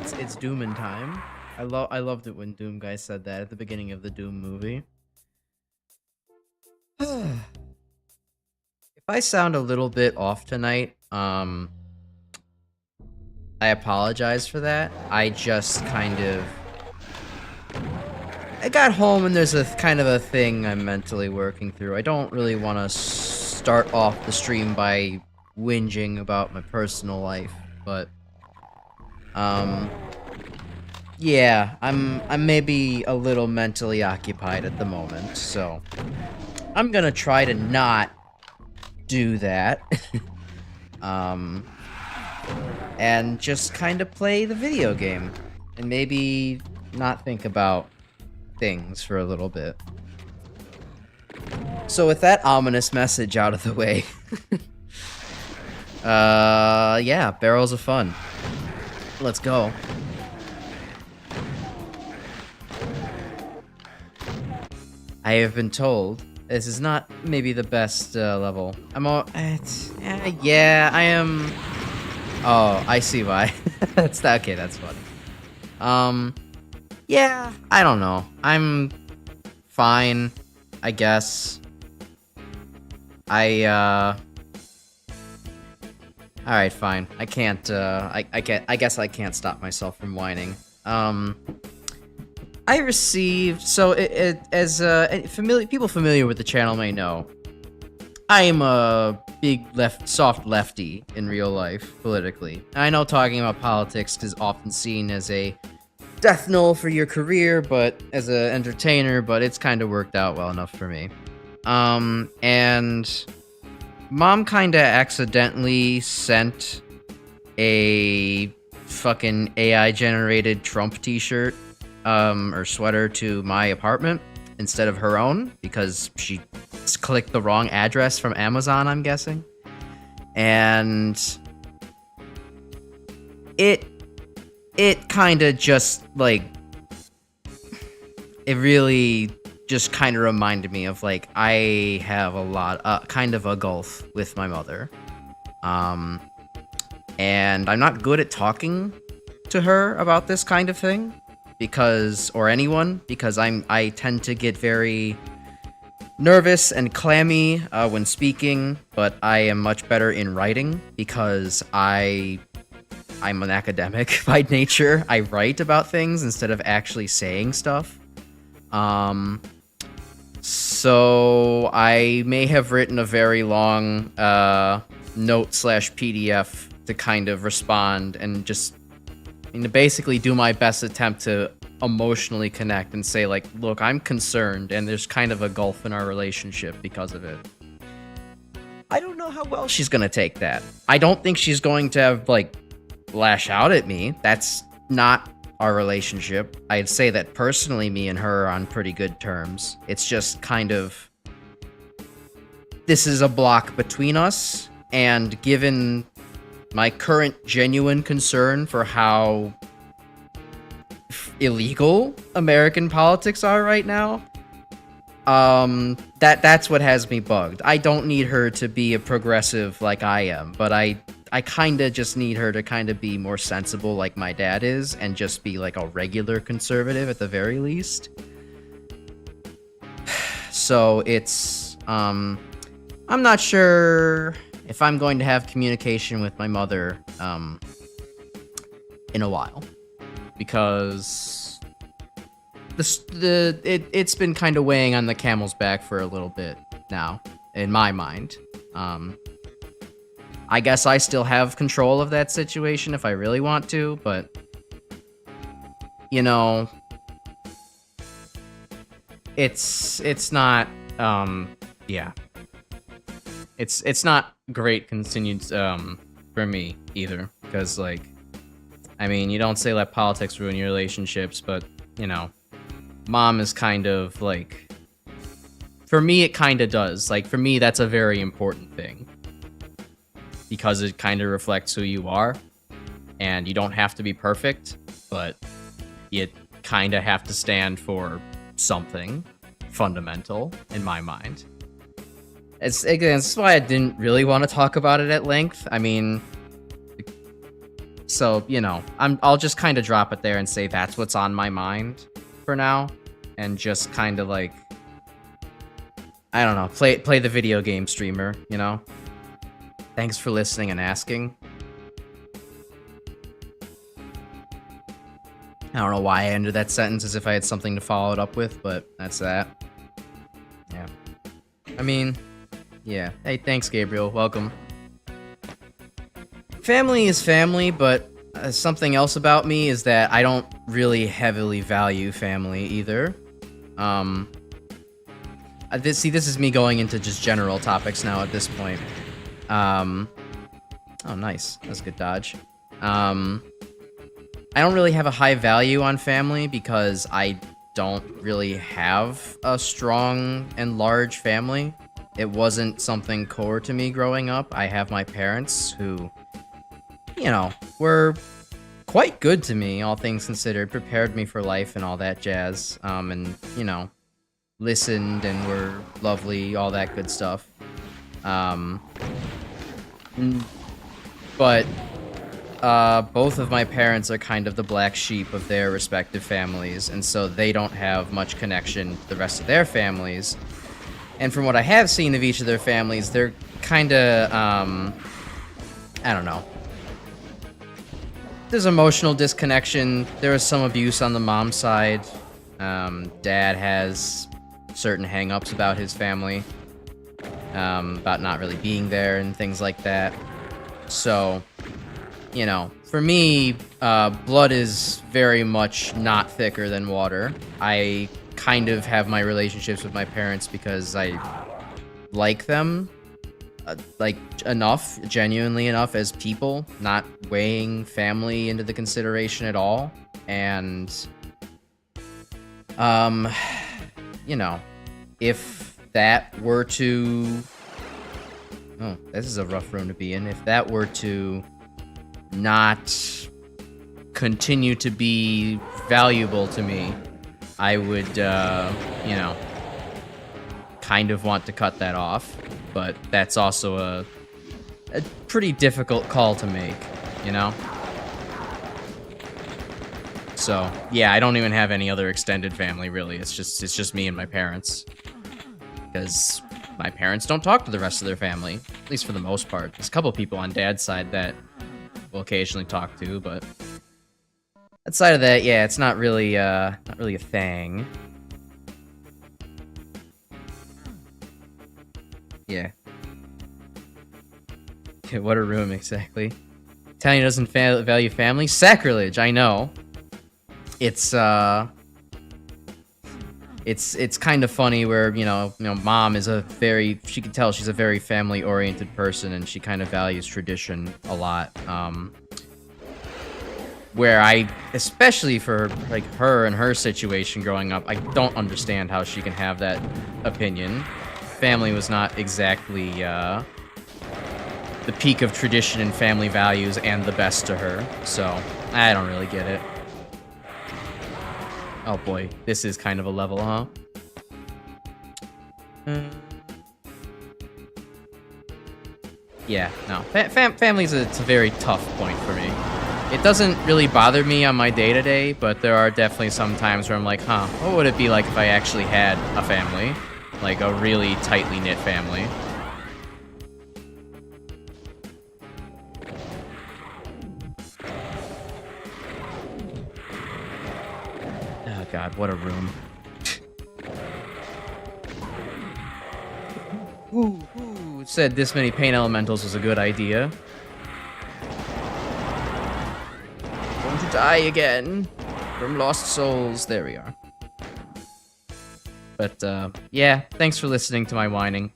It's Doom in time. I loved it when Doom guy said that at the beginning of the Doom movie. If I sound a little bit off tonight, I apologize for that. I just kind of... I got home and there's a kind of a thing I'm mentally working through. I don't really want to start off the stream by whinging about my personal life, but... yeah, I'm maybe a little mentally occupied at the moment, so... I'm gonna try to not do that. And just kind of play the video game. And maybe not think about things for a little bit. So with that ominous message out of the way... yeah, barrels of fun. Let's go. I have been told this is not maybe the best level. Yeah, I am. Oh, I see why. Okay, that's funny. Yeah, I don't know. I'm fine, I guess. Alright, fine. I can't, I guess I can't stop myself from whining. I received, so people familiar with the channel may know, I am a big soft lefty in real life, politically. I know talking about politics is often seen as a death knell for your career, but as an entertainer, but it's kind of worked out well enough for me. And Mom kinda accidentally sent a fucking AI-generated Trump t-shirt, or sweater to my apartment instead of her own, because she clicked the wrong address from Amazon, I'm guessing. And it kinda just, like, it really just kind of reminded me of, like, I have kind of a gulf with my mother. And I'm not good at talking to her about this kind of thing, or anyone, because I tend to get very nervous and clammy when speaking, but I am much better in writing, because I'm an academic by nature. I write about things instead of actually saying stuff. So I may have written a very long note/PDF to kind of respond and just to basically do my best attempt to emotionally connect and say, like, look, I'm concerned and there's kind of a gulf in our relationship because of it. I don't know how well she's gonna take that. I don't think she's going to have, like, lash out at me. That's not our relationship. I'd say that personally me and her are on pretty good terms. It's just kind of, this is a block between us, and given my current genuine concern for how illegal American politics are right now, that's what has me bugged. I don't need her to be a progressive like I am, but I kinda just need her to kinda be more sensible like my dad is, and just be like a regular conservative at the very least. So it's, I'm not sure if I'm going to have communication with my mother, in a while. Because it's been kind of weighing on the camel's back for a little bit now, in my mind. I guess I still have control of that situation if I really want to, but, you know, it's not, yeah. It's not great continued, for me either, because, like, I mean, you don't say let politics ruin your relationships, but, you know, Mom is kind of, like, for me, it kind of does. Like, for me, that's a very important thing, because it kind of reflects who you are, and you don't have to be perfect, but you kind of have to stand for something fundamental, in my mind. Again, this is why I didn't really want to talk about it at length. I mean, So, you know, I'll just kind of drop it there and say that's what's on my mind for now, and just kind of like, I don't know, play the video game streamer, you know? Thanks for listening and asking. I don't know why I ended that sentence as if I had something to follow it up with, but that's that. Yeah. I mean, yeah. Hey, thanks, Gabriel. Welcome. Family is family, but something else about me is that I don't really heavily value family either. This is me going into just general topics now at this point. Oh, nice. That's a good dodge. I don't really have a high value on family because I don't really have a strong and large family. It wasn't something core to me growing up. I have my parents who, you know, were quite good to me, all things considered, prepared me for life and all that jazz, and, you know, listened and were lovely, all that good stuff. But both of my parents are kind of the black sheep of their respective families, and so they don't have much connection to the rest of their families. And from what I have seen of each of their families, they're kind of, I don't know. There's emotional disconnection. There was some abuse on the mom's side. Dad has certain hang-ups about his family, about not really being there and things like that. So, you know, for me, blood is very much not thicker than water. I kind of have my relationships with my parents because I like them, like, enough, genuinely enough as people, not weighing family into the consideration at all. And, you know, if that were to... Oh, this is a rough room to be in. If that were to not continue to be valuable to me, I would, you know, kind of want to cut that off. But that's also a pretty difficult call to make, you know? So, yeah, I don't even have any other extended family, really. It's just me and my parents. Because my parents don't talk to the rest of their family, at least for the most part. There's a couple people on Dad's side that we'll occasionally talk to, but outside of that, yeah, it's not really a thing. Yeah. What a room, exactly. Tanya doesn't value family? Sacrilege, I know. It's kind of funny where, you know, mom is she can tell she's a very family-oriented person, and she kind of values tradition a lot. Where I, especially for, like, her and her situation growing up, I don't understand how she can have that opinion. Family was not exactly, the peak of tradition and family values and the best to her, so I don't really get it. Oh boy, this is kind of a level, huh? Yeah, no. Family's it's a very tough point for me. It doesn't really bother me on my day-to-day, but there are definitely some times where I'm like, huh, what would it be like if I actually had a family? Like a really tightly knit family. Oh god, what a room. Ooh, said this many pain elementals was a good idea. Going to die again from lost souls. There we are. But, yeah, thanks for listening to my whining.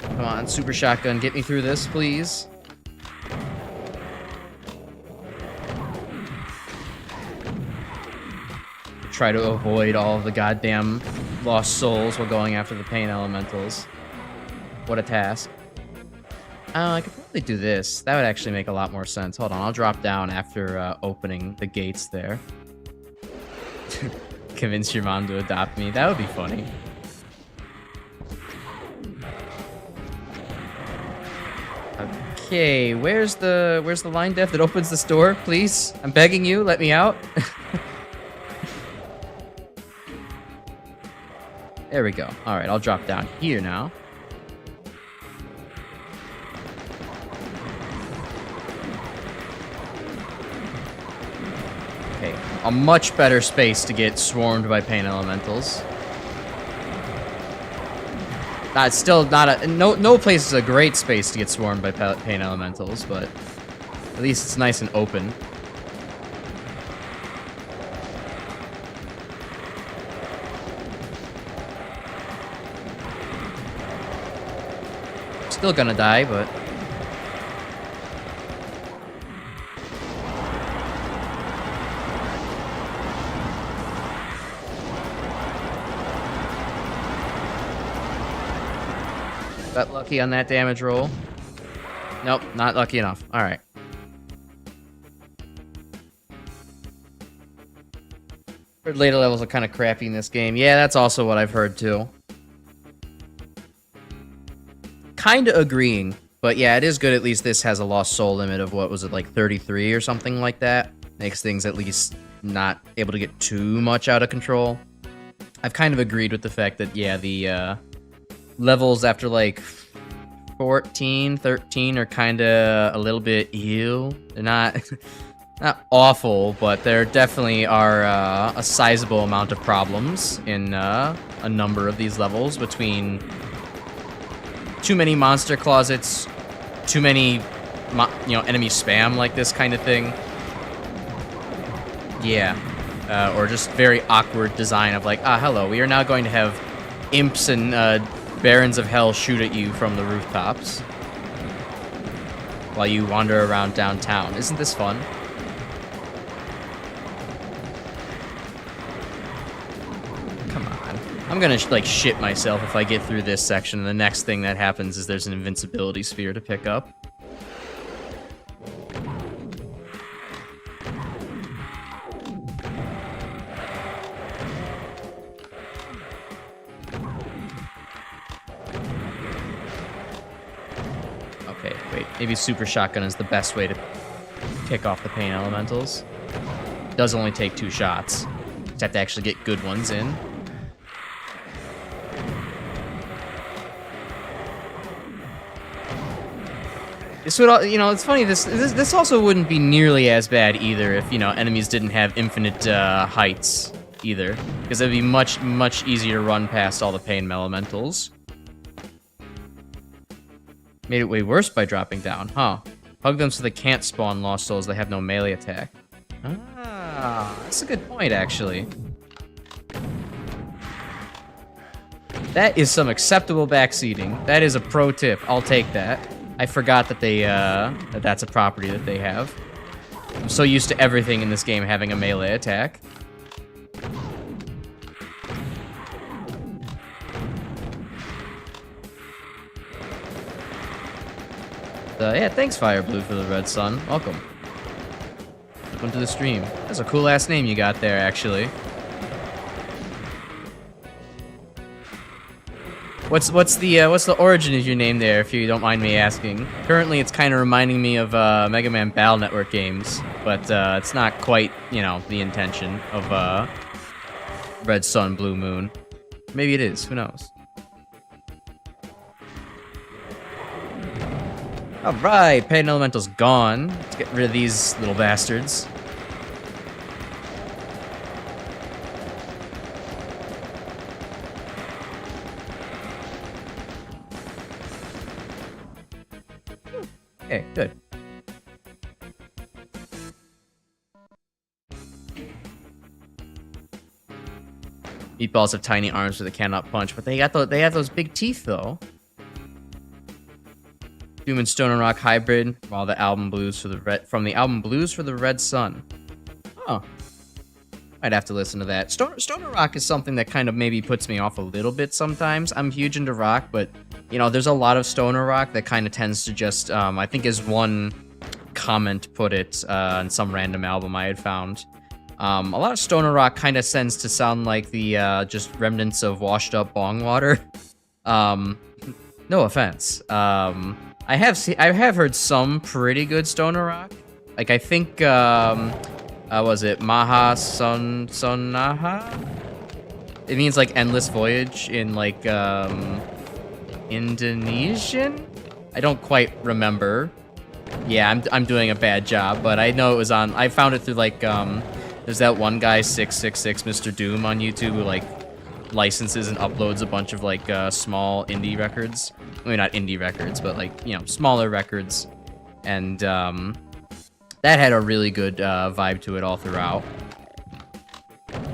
Come on, Super Shotgun, get me through this, please. Try to avoid all of the goddamn lost souls while going after the pain elementals. What a task. I could probably do this. That would actually make a lot more sense. Hold on, I'll drop down after opening the gates there. Convince your mom to adopt me. That would be funny. Okay, where's the line def that opens this door, please? I'm begging you, let me out. There we go. All right, I'll drop down here now. Okay, a much better space to get swarmed by pain elementals. It's still not a no place is a great space to get swarmed by pain elementals, but at least it's nice and open. Still gonna die, but got lucky on that damage roll. Nope, not lucky enough. All right. Heard later levels are kind of crappy in this game. Yeah, that's also what I've heard too. Kind of agreeing, but yeah, it is good. At least this has a lost soul limit of what was it, like 33 or something like that. Makes things at least not able to get too much out of control. I've kind of agreed with the fact that yeah, the levels after like 14, 13 are kind of a little bit ew. They're not not awful, but there definitely are a sizable amount of problems in a number of these levels, between too many monster closets, too many enemy spam, like this kind of thing. Yeah. Or just very awkward design of like, hello, we are now going to have imps and barons of hell shoot at you from the rooftops while you wander around downtown. Isn't this fun? Come on. I'm gonna like shit myself if I get through this section, and the next thing that happens is there's an invincibility sphere to pick up. Okay, wait. Maybe super shotgun is the best way to pick off the pain elementals. It does only take 2 shots. Just have to actually get good ones in. This would, it's funny. This also wouldn't be nearly as bad either if enemies didn't have infinite heights either, because it'd be much easier to run past all the pain elementals. Made it way worse by dropping down, huh? Hug them so they can't spawn lost souls. They have no melee attack. That's a good point, actually. That is some acceptable backseating. That is a pro tip. I'll take that. I forgot that that's a property that they have. I'm so used to everything in this game having a melee attack. Yeah, thanks Fireblue for the red sun. Welcome. Welcome to the stream. That's a cool ass name you got there, actually. What's the origin of your name there, if you don't mind me asking? Currently, it's kind of reminding me of Mega Man Battle Network games, but it's not quite, the intention of Red Sun, Blue Moon. Maybe it is. Who knows? All right, Pain Elemental's gone. Let's get rid of these little bastards. Okay, good. Meatballs have tiny arms so they cannot punch, but they have those big teeth though. Doom and Stone and Rock hybrid, while the album blues for the Red Sun. Oh, I'd have to listen to that. Stone and Rock is something that kind of maybe puts me off a little bit sometimes. I'm huge into rock, but there's a lot of stoner rock that kind of tends to just, I think as one comment put it on some random album I had found, A lot of stoner rock kind of tends to sound like the just remnants of washed up bong water. No offense. I have heard some pretty good stoner rock. Like I think was it Maha Sonaha? It means like endless voyage in like Indonesian? I don't quite remember. Yeah, I'm doing a bad job, but I know it was on. I found it through like there's that one guy 666 Mr. Doom on YouTube who like licenses and uploads a bunch of like small indie records. I mean, not indie records, but like, you know, smaller records. And that had a really good vibe to it all throughout.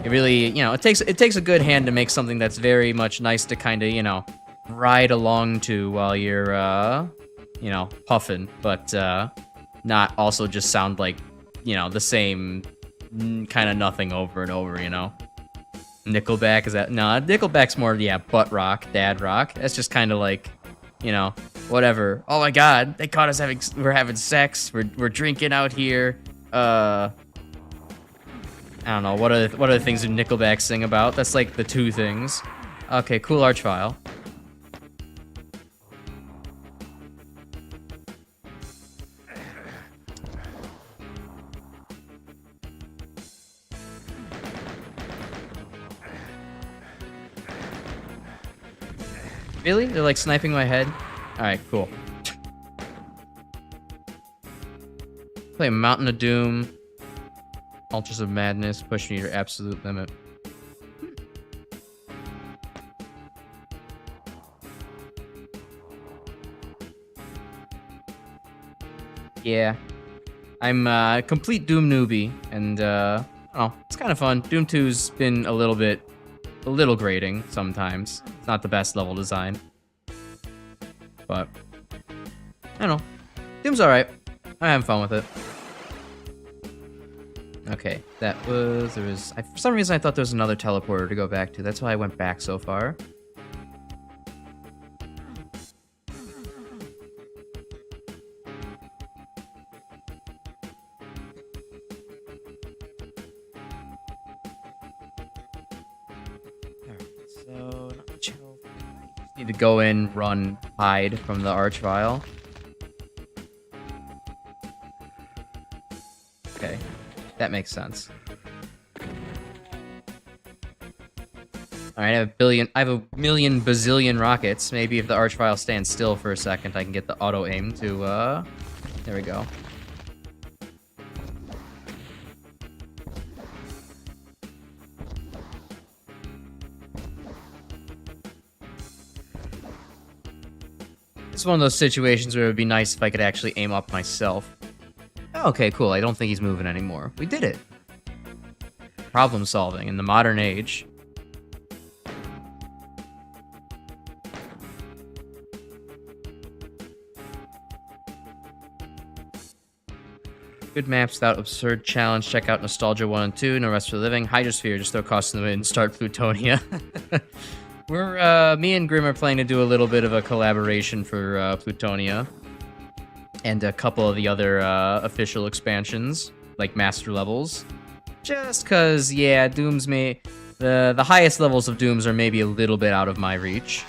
It really, you know, it takes a good hand to make something that's very much nice to kind of, you know, ride along to while you're you know, puffing, but not also just sound like, you know, the same kind of nothing over and over, you know. Nickelback, is that? No, Nickelback's more, yeah, butt rock, dad rock. That's just kind of like, you know, whatever. Oh my god, they caught us we're having sex, we're drinking out here. I don't know, what other things do Nickelback sing about? That's like the two things. Okay, cool arch file. Really? They're like sniping my head? Alright, cool. Play Mountain of Doom. Ultras of Madness, pushing your absolute limit. Yeah. I'm a complete Doom newbie, and oh, it's kind of fun. Doom 2's been a little grating sometimes. It's not the best level design. But I don't know. Doom's alright. I'm having fun with it. Okay, there was for some reason I thought there was another teleporter to go back to. That's why I went back so far. So, not much health. Need to go in, run, hide from the arch file. Okay, that makes sense. Alright, I have a million bazillion rockets. Maybe if the arch file stands still for a second, I can get the auto aim to, there we go. It's one of those situations where it would be nice if I could actually aim up myself. Okay, cool. I don't think he's moving anymore. We did it. Problem solving in the modern age. Good maps without absurd challenge. Check out Nostalgia 1 and 2. No rest for the living. Hydrosphere. Just throw costs in the wind. Start Plutonia. Me and Grim are planning to do a little bit of a collaboration for Plutonia. And a couple of the other official expansions, like master levels. Just cause, yeah, Dooms the highest levels of Dooms are maybe a little bit out of my reach.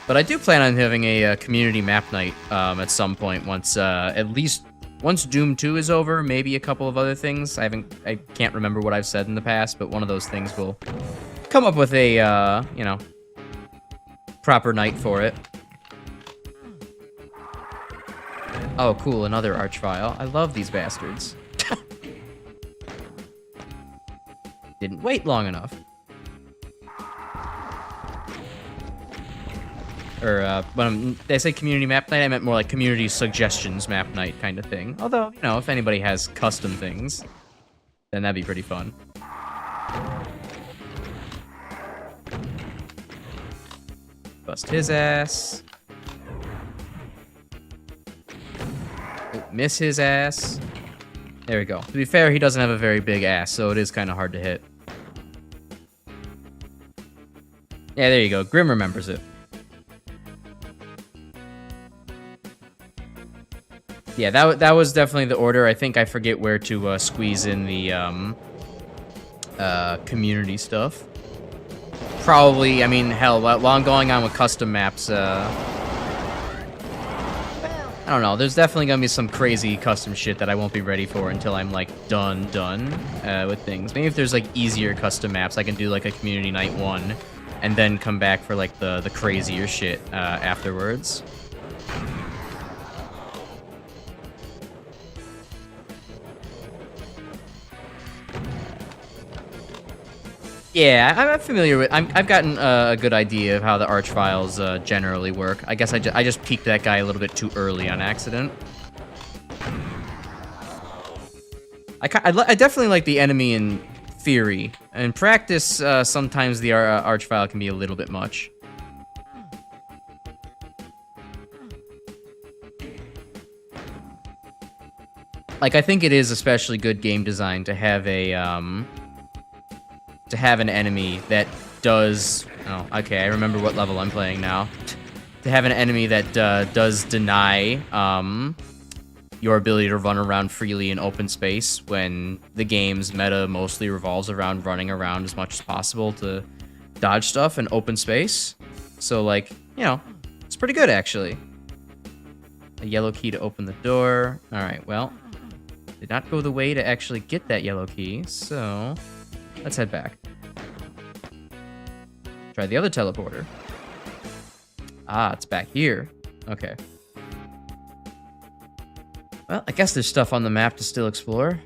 But I do plan on having a community map night at some point once, at least once Doom 2 is over, maybe a couple of other things. I can't remember what I've said in the past, but one of those things will come up with a, you know, proper night for it. Oh, cool, another arch file. I love these bastards. Didn't wait long enough. Or, when they say community map night, I meant more like community suggestions map night kind of thing. Although, you know, if anybody has custom things, then that'd be pretty fun. Bust his ass. Oh, miss his ass. There we go. To be fair, he doesn't have a very big ass, so it is kind of hard to hit. Yeah, there you go. Grim remembers it. Yeah, that was definitely the order. I think I forget where to squeeze in the community stuff. Probably, I mean, hell, while I'm going on with custom maps, I don't know. There's definitely gonna be some crazy custom shit that I won't be ready for until I'm like done with things. Maybe if there's like easier custom maps, I can do like a community night 1, and then come back for like the crazier shit afterwards. Yeah, I'm familiar with. I've gotten a good idea of how the arch files generally work. I guess I just peeked that guy a little bit too early on accident. I definitely like the enemy in theory. In practice, sometimes the arch file can be a little bit much. Like, I think it is especially good game design to have a an enemy that does... Oh, okay, I remember what level I'm playing now. To have an enemy that does deny your ability to run around freely in open space when the game's meta mostly revolves around running around as much as possible to dodge stuff in open space. So, like, you know, it's pretty good, actually. A yellow key to open the door. Alright, well, did not go the way to actually get that yellow key, so... Let's head back. Try the other teleporter. Ah, it's back here. Okay. Well, I guess there's stuff on the map to still explore.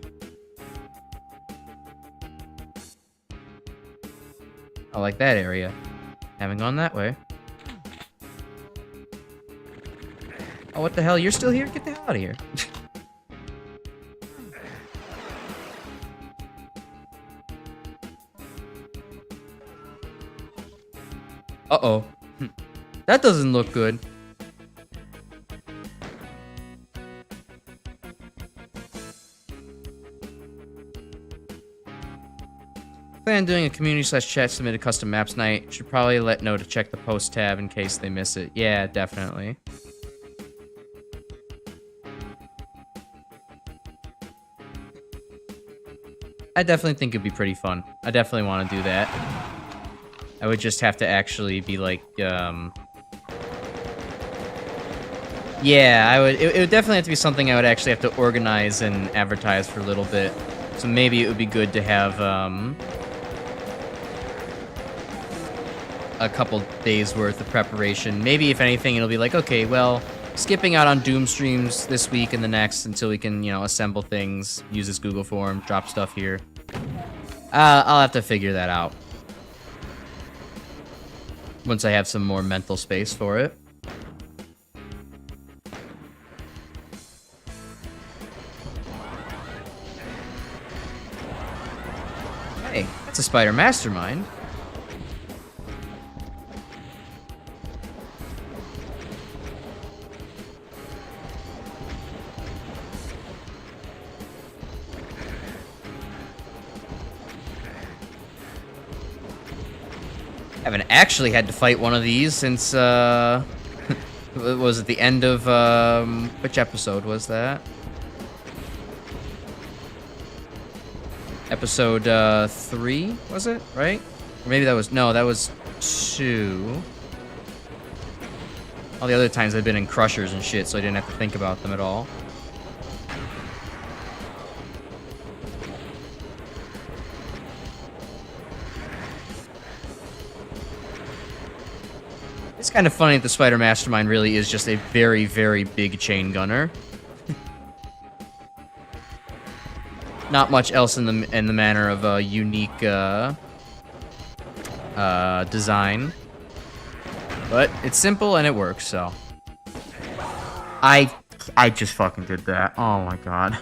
I like that area. Haven't gone that way. Oh, what the hell? You're still here? Get the hell out of here. Uh-oh. That doesn't look good. Plan on doing a community/chat submitted custom maps night. Should probably let know to check the post tab in case they miss it. Yeah, definitely. I definitely think it'd be pretty fun. I definitely want to do that. I would just have to actually be like, yeah, I would. It would definitely have to be something I would actually have to organize and advertise for a little bit. So maybe it would be good to have a couple days worth of preparation. Maybe if anything, it'll be like, okay, well, skipping out on Doom streams this week and the next until we can, you know, assemble things, use this Google form, drop stuff here. I'll have to figure that out once I have some more mental space for it. Hey, that's a spider mastermind. Haven't actually had to fight one of these since, was it the end of, which episode was that? Episode, 3, was it? Right? Or maybe that was, no, that was 2. All the other times I've been in crushers and shit, so I didn't have to think about them at all. It's kind of funny that the Spider Mastermind really is just a very, very big chain gunner. Not much else in the manner of a unique design, but it's simple and it works. So I just fucking did that. Oh my god.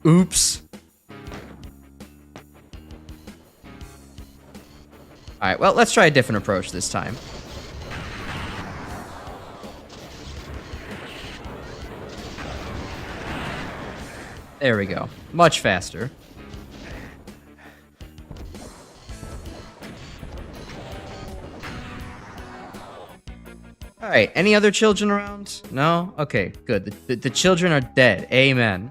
Oops. Alright, well, let's try a different approach this time. There we go. Much faster. All right, any other children around? No? Okay, good. The children are dead. Amen.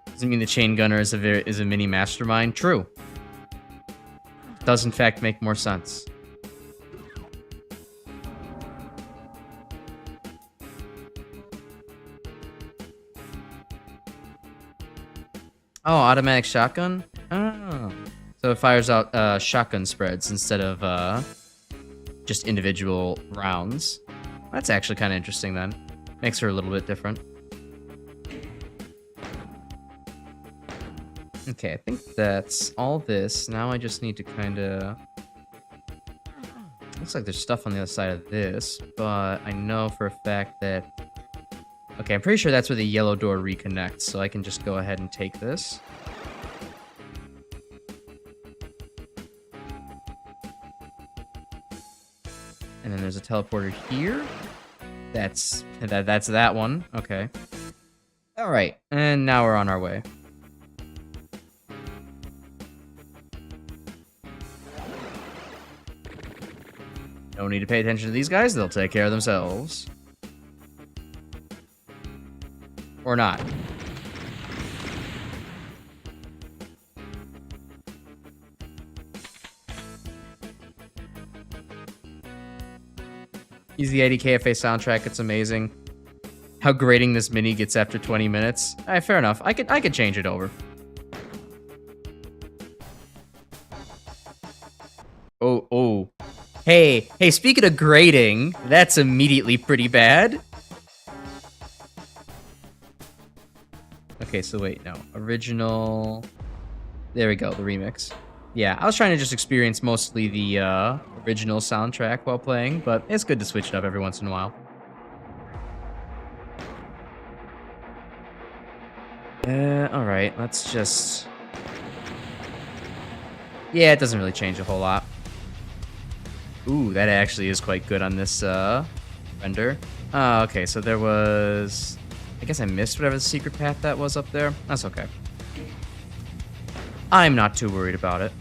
Doesn't mean the chain gunner is a mini mastermind. True. Does in fact make more sense. Oh, automatic shotgun? Oh. So it fires out shotgun spreads instead of just individual rounds. That's actually kind of interesting then. Makes her a little bit different. Okay, I think that's all this. Now I just need to kind of... Looks like there's stuff on the other side of this, but I know for a fact that... Okay, I'm pretty sure that's where the yellow door reconnects, so I can just go ahead and take this. And then there's a teleporter here. That's that one. Okay. Alright, and now we're on our way. Don't need to pay attention to these guys, they'll take care of themselves. Or not. Use the 80 KFA soundtrack, it's amazing. How grating this mini gets after 20 minutes. Alright, fair enough. I could change it over. Oh. Hey, speaking of grating, that's immediately pretty bad. Okay, so wait, no. Original... There we go, the remix. Yeah, I was trying to just experience mostly the original soundtrack while playing, but it's good to switch it up every once in a while. Alright, let's just... Yeah, it doesn't really change a whole lot. Ooh, that actually is quite good on this render. Okay, so there was... I guess I missed whatever the secret path that was up there. That's okay. I'm not too worried about it.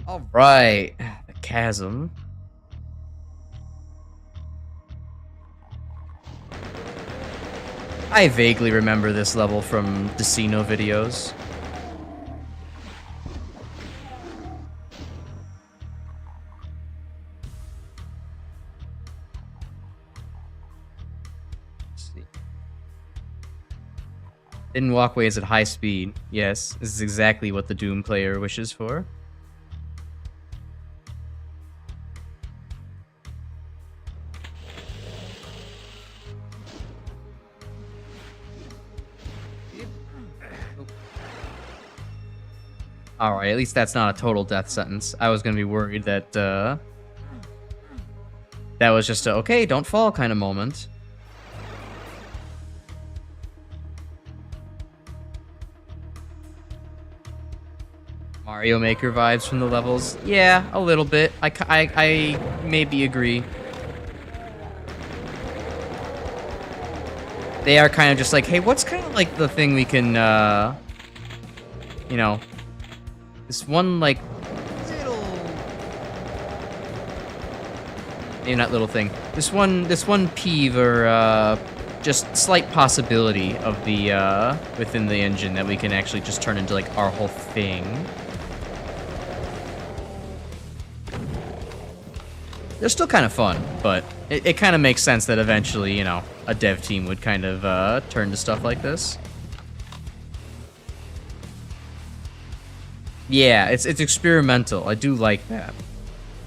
Alright, the chasm. I vaguely remember this level from Decino videos. Let's see. Hidden walkways at high speed. Yes, this is exactly what the Doom player wishes for. Alright, at least that's not a total death sentence. I was gonna be worried that, that was just a, okay, don't fall kind of moment. Mario Maker vibes from the levels? Yeah, a little bit. I maybe agree. They are kind of just like, hey, what's kind of like the thing we can, you know... This one, like, little... Maybe not little thing. This one peeve or, just slight possibility of the, within the engine that we can actually just turn into, like, our whole thing. They're still kind of fun, but it kind of makes sense that eventually, you know, a dev team would kind of, turn to stuff like this. Yeah, it's experimental. I do like that.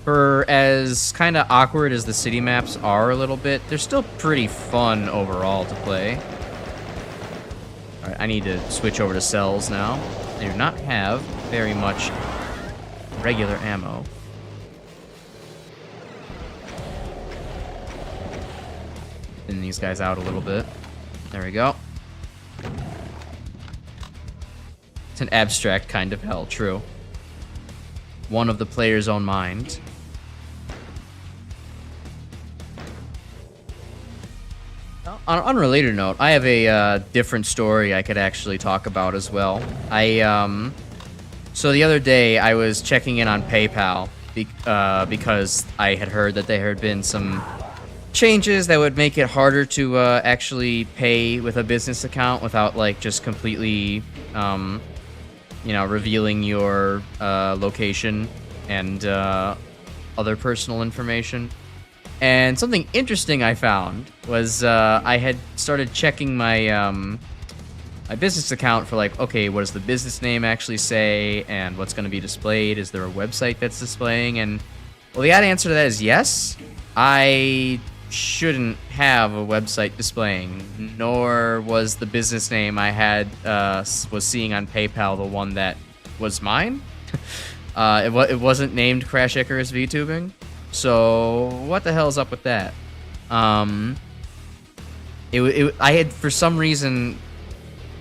For as kind of awkward as the city maps are a little bit, they're still pretty fun overall to play. Alright, I need to switch over to cells now. They do not have very much regular ammo. Thin these guys out a little bit. There we go. An abstract kind of hell, true. One of the player's own mind. On an unrelated note, I have a different story I could actually talk about as well. So the other day I was checking in on PayPal because I had heard that there had been some changes that would make it harder to actually pay with a business account without like just completely, revealing your location and other personal information. And something interesting I found was I had started checking my my business account for like, okay, what does the business name actually say, and what's going to be displayed? Is there a website that's displaying? And well, the answer to that is yes. I shouldn't have a website displaying, nor was the business name I had was seeing on PayPal the one that was mine. It wasn't named Crash Icarus VTubing. So what the hell is up with that? I had for some reason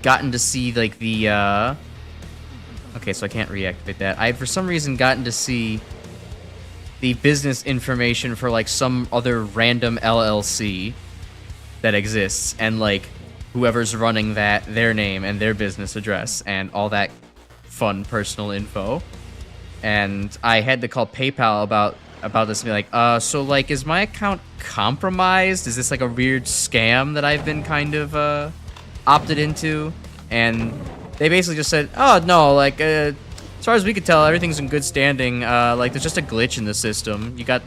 gotten to see like the okay, so I can't reactivate that. I had for some reason gotten to see the business information for like some other random LLC that exists, and like whoever's running that, their name and their business address and all that fun personal info. And I had to call PayPal about this and be like, so like, is my account compromised? Is this like a weird scam that I've been kind of opted into? And they basically just said, oh no, like as far as we could tell, everything's in good standing. Like there's just a glitch in the system. You got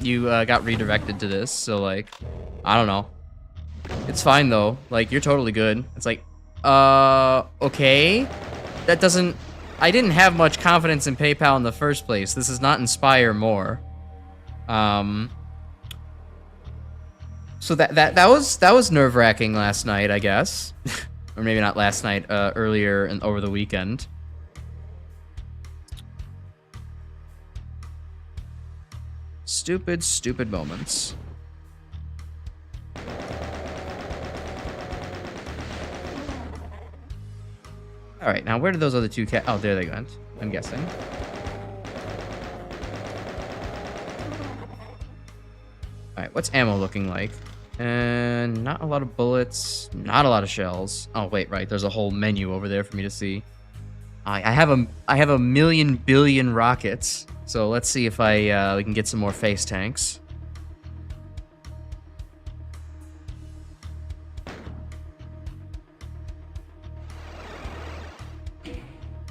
redirected to this, so like, I don't know. It's fine though. Like you're totally good. It's like, okay, that doesn't. I didn't have much confidence in PayPal in the first place. This does not inspire more. So that was nerve-wracking last night, I guess. Or maybe not last night, earlier and over the weekend. Stupid moments. Alright, now where did those other two oh, there they went, I'm guessing. Alright, what's ammo looking like? And not a lot of bullets, not a lot of shells. Oh wait, right, there's a whole menu over there for me to see. I have a million billion rockets, so let's see if we can get some more face tanks.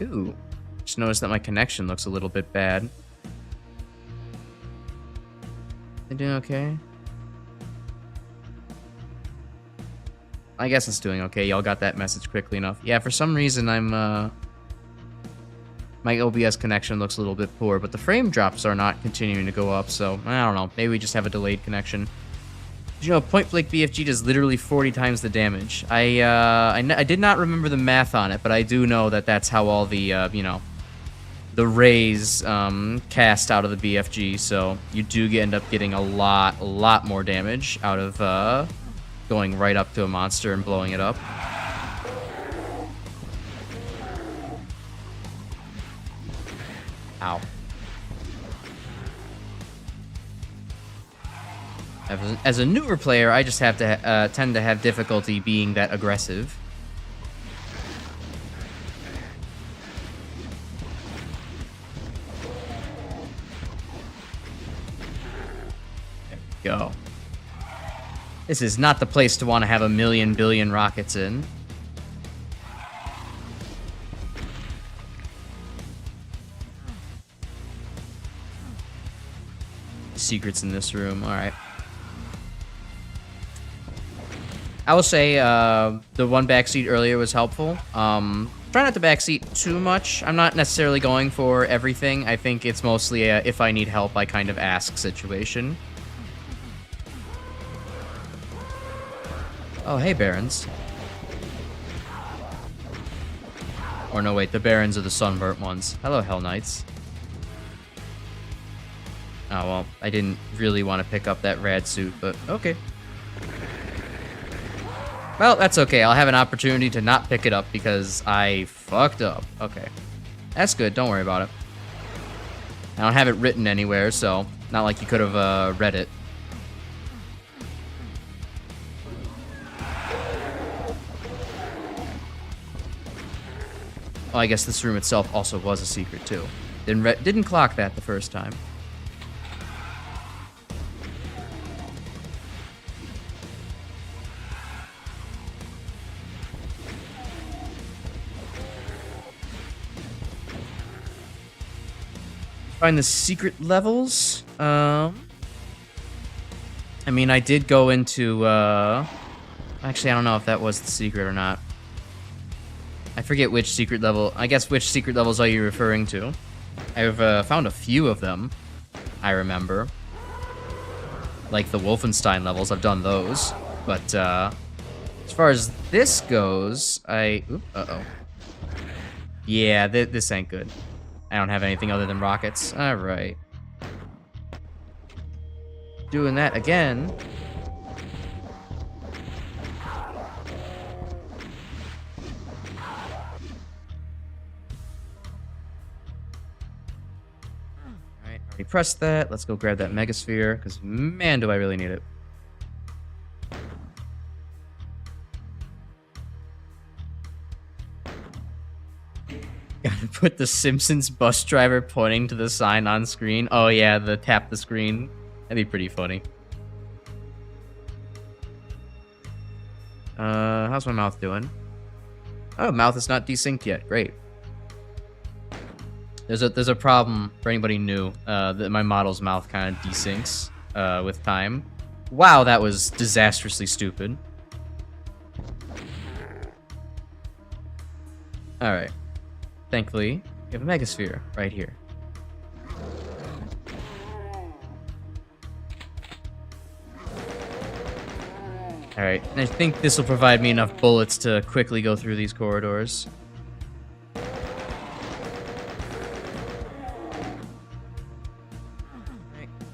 Ooh, just noticed that my connection looks a little bit bad. They doing okay? I guess it's doing okay. Y'all got that message quickly enough. Yeah, for some reason my OBS connection looks a little bit poor, but the frame drops are not continuing to go up, so I don't know. Maybe we just have a delayed connection. Did you know Point Blank BFG does literally 40 times the damage? I did not remember the math on it, but I do know that that's how all the the rays cast out of the BFG. So you do end up getting a lot more damage out of going right up to a monster and blowing it up. Ow. As a newer player, I just have to tend to have difficulty being that aggressive. There we go. This is not the place to want to have a million billion rockets in. Secrets in this room. All right. I will say the one backseat earlier was helpful. Try not to backseat too much. I'm not necessarily going for everything. I think it's mostly a if I need help, I kind of ask situation. Oh, hey, Barons. Or no, wait, the Barons are the sunburnt ones. Hello, Hell Knights. Oh, well, I didn't really want to pick up that rad suit, but okay. Well, that's okay. I'll have an opportunity to not pick it up because I fucked up. Okay. That's good. Don't worry about it. I don't have it written anywhere, so not like you could have read it. Oh, I guess this room itself also was a secret, too. Didn't clock that the first time. Find the secret levels. I mean, I did go into, actually, I don't know if that was the secret or not. I forget which secret level. I guess which secret levels are you referring to? I've found a few of them, I remember. Like the Wolfenstein levels, I've done those. But, as far as this goes, uh-oh. Yeah, this ain't good. I don't have anything other than rockets. Alright. Doing that again. Alright, already pressed that. Let's go grab that megasphere, because man, do I really need it. Gotta put the Simpsons bus driver pointing to the sign on screen. Oh yeah, the tap the screen. That'd be pretty funny. How's my mouth doing? Oh, mouth is not desynced yet. Great. There's a problem for anybody new. That my model's mouth kind of desyncs with time. Wow, that was disastrously stupid. All right. Thankfully, we have a megasphere right here. Alright, I think this will provide me enough bullets to quickly go through these corridors. Alright,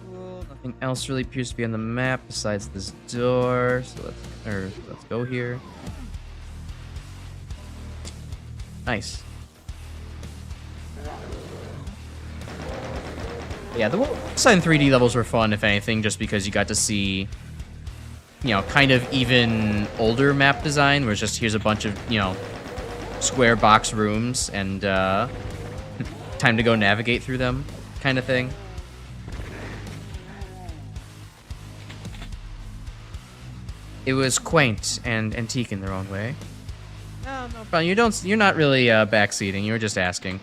cool. Nothing else really appears to be on the map besides this door. So let's go here. Nice. Yeah, the Wolfenstein 3D levels were fun, if anything, just because you got to see, you know, kind of even older map design, where it's just here's a bunch of, you know, square box rooms and time to go navigate through them, kind of thing. It was quaint and antique in their own way. No problem. You're not really backseating. You were just asking.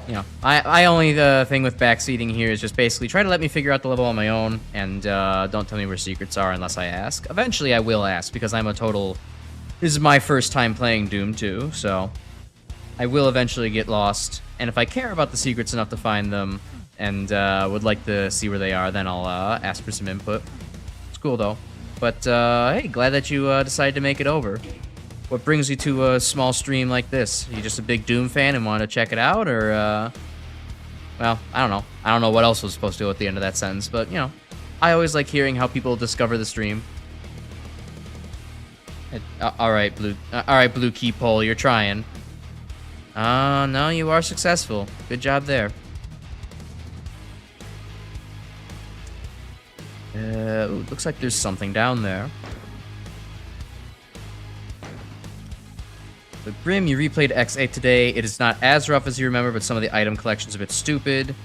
You know, I only, the thing with backseating here is just basically try to let me figure out the level on my own, and don't tell me where secrets are unless I ask. Eventually I will ask, because I'm a total... This is my first time playing Doom 2, so... I will eventually get lost, and if I care about the secrets enough to find them, and would like to see where they are, then I'll ask for some input. It's cool, though. But, hey, glad that you decided to make it over. What brings you to a small stream like this? Are you just a big Doom fan and want to check it out, or, well, I don't know. I don't know what else was supposed to go at the end of that sentence, but, you know, I always like hearing how people discover the stream. Alright, Blue Key Pole, you're trying. No, you are successful. Good job there. Ooh, looks like there's something down there. The Grim, you replayed X8 today. It is not as rough as you remember, but some of the item collection's a bit stupid.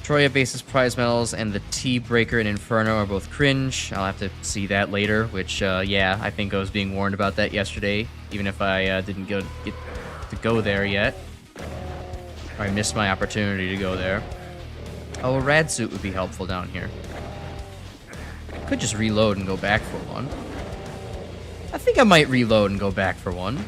Troya basis prize medals and the T-Breaker and Inferno are both cringe. I'll have to see that later, which, yeah, I think I was being warned about that yesterday, even if I didn't get to go there yet. Or I missed my opportunity to go there. Oh, a rad suit would be helpful down here. Could just reload and go back for one. I think I might reload and go back for one.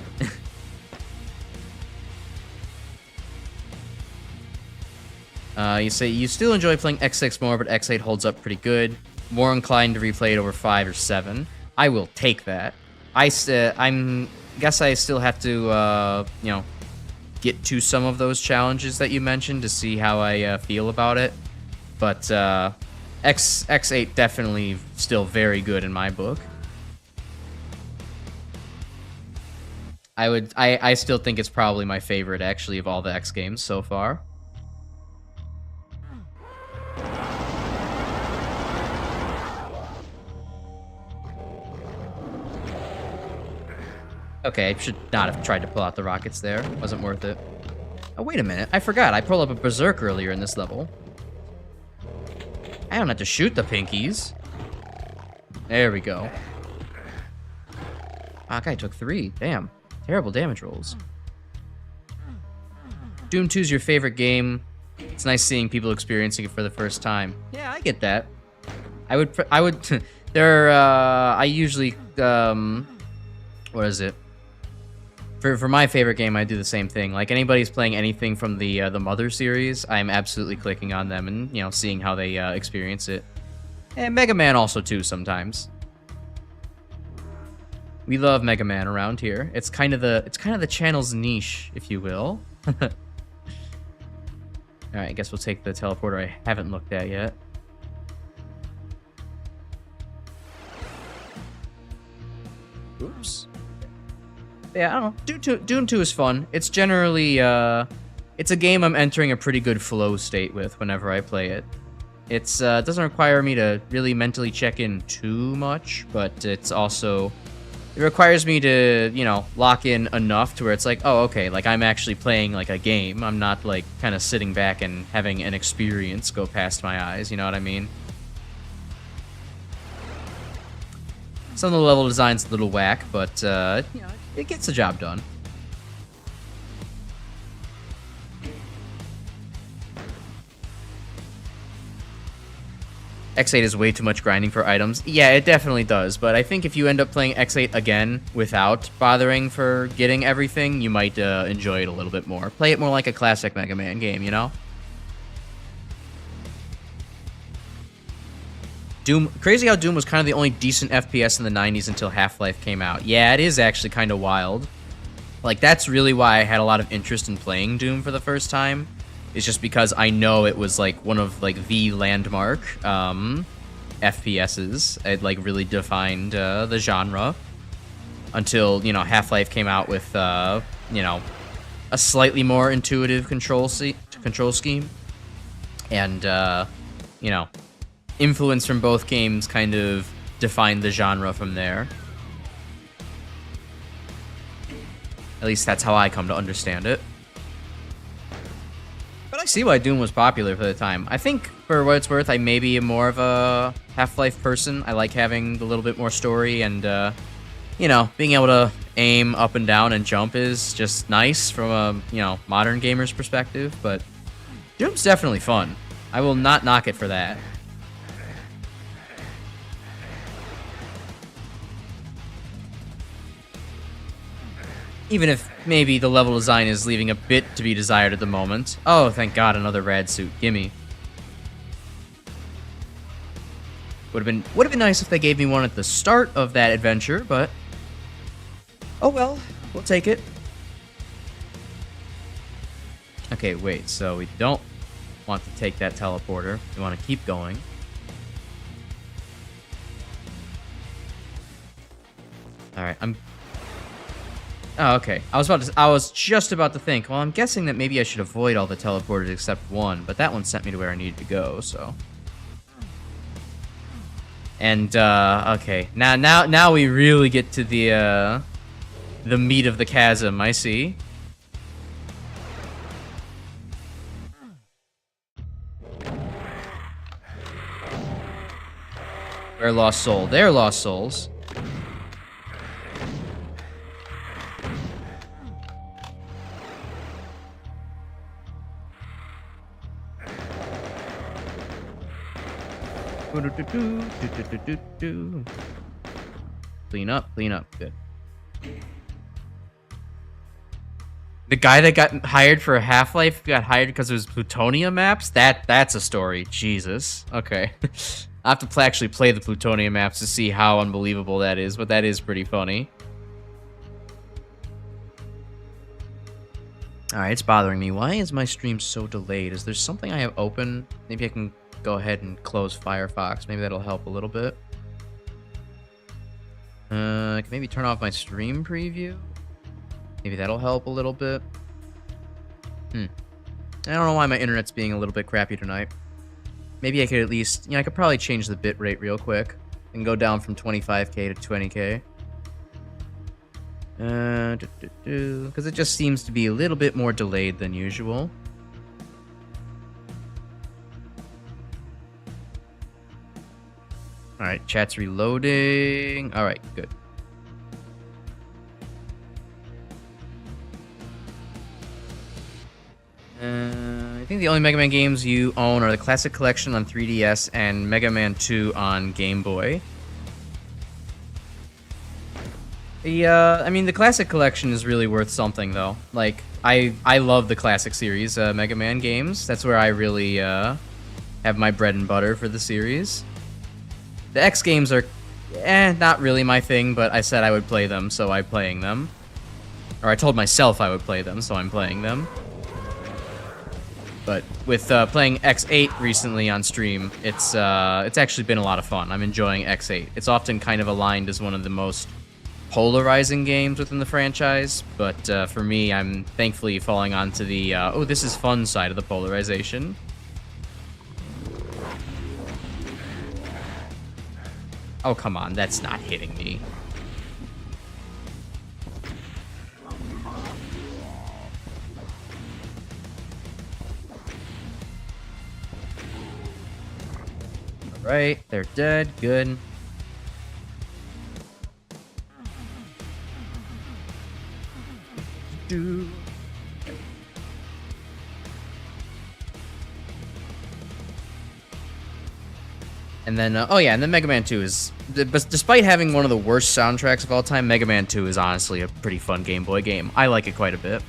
You say you still enjoy playing X6 more, but X8 holds up pretty good. More inclined to replay it over 5 or 7. I will take that. Guess I still have to, you know, get to some of those challenges that you mentioned to see how I feel about it. But X8 definitely still very good in my book. I still think it's probably my favorite, actually, of all the X games so far. Okay, I should not have tried to pull out the rockets there. Wasn't worth it. Oh, wait a minute. I forgot. I pulled up a berserk earlier in this level. I don't have to shoot the pinkies. There we go. Ah, guy took 3. Damn. Terrible damage rolls. Doom 2 is your favorite game. It's nice seeing people experiencing it for the first time. Yeah, I get that. I would I usually, what is it? For my favorite game, I do the same thing. Like, anybody's playing anything from the Mother series, I'm absolutely clicking on them and, you know, seeing how they experience it. And Mega Man also, too, sometimes. We love Mega Man around here. It's kind of the channel's niche, if you will. Alright, I guess we'll take the teleporter I haven't looked at yet. Oops. Yeah, I don't know. Doom 2 is fun. It's generally, it's a game I'm entering a pretty good flow state with whenever I play it. It doesn't require me to really mentally check in too much, but it's also, it requires me to, you know, lock in enough to where it's like, oh, okay, like I'm actually playing like a game. I'm not like kind of sitting back and having an experience go past my eyes, you know what I mean? Some of the level design's a little whack, but, you know, it gets the job done. X8 is way too much grinding for items. Yeah, it definitely does, but I think if you end up playing X8 again without bothering for getting everything, you might enjoy it a little bit more. Play it more like a classic Mega Man game, you know? Doom, crazy how Doom was kind of the only decent FPS in the 90s until Half-Life came out. Yeah, it is actually kind of wild. Like, that's really why I had a lot of interest in playing Doom for the first time. It's just because I know it was, like, one of, like, the landmark FPSs. It, like, really defined the genre. Until, you know, Half-Life came out with, you know, a slightly more intuitive control scheme. And, you know, influence from both games kind of defined the genre from there. At least that's how I come to understand it. But I see why Doom was popular for the time. I think, for what it's worth, I maybe am more of a Half-Life person. I like having a little bit more story, and, you know, being able to aim up and down and jump is just nice from a, you know, modern gamer's perspective. But Doom's definitely fun. I will not knock it for that. Even if maybe the level design is leaving a bit to be desired at the moment. Oh, thank God, another rad suit. Gimme. Would have been nice if they gave me one at the start of that adventure, but oh well, we'll take it. Okay, wait, so we don't want to take that teleporter. We want to keep going. Alright, oh, okay. I was just about to think, well, I'm guessing that maybe I should avoid all the teleporters except one, but that one sent me to where I needed to go, so. And, okay. Now we really get to the meat of the chasm, I see. Where lost soul? They're lost souls. Clean up, good. The guy that got hired for Half-Life got hired because of his plutonium maps? That's a story. Jesus. Okay. I have to actually play the plutonium maps to see how unbelievable that is, but that is pretty funny. Alright, it's bothering me. Why is my stream so delayed? Is there something I have open? Maybe I can go ahead and close Firefox. Maybe that'll help a little bit. I can maybe turn off my stream preview. Maybe that'll help a little bit. I don't know why my internet's being a little bit crappy tonight. Maybe I could at least, you know, I could probably change the bitrate real quick and go down from 25K to 20K. Because it just seems to be a little bit more delayed than usual. Alright, chat's reloading. Alright, good. I think the only Mega Man games you own are the Classic Collection on 3DS and Mega Man 2 on Game Boy. I mean, the Classic Collection is really worth something, though. Like, I love the Classic series, Mega Man games. That's where I really have my bread and butter for the series. The X games are, not really my thing, but I said I would play them, so I'm playing them. Or I told myself I would play them, so I'm playing them. But with playing X8 recently on stream, it's actually been a lot of fun. I'm enjoying X8. It's often kind of aligned as one of the most polarizing games within the franchise, but for me, I'm thankfully falling onto the, oh, this is fun side of the polarization. Oh, come on, that's not hitting me. Alright, they're dead, good. And then, oh yeah, and then Mega Man 2 is, despite having one of the worst soundtracks of all time, Mega Man 2 is honestly a pretty fun Game Boy game. I like it quite a bit.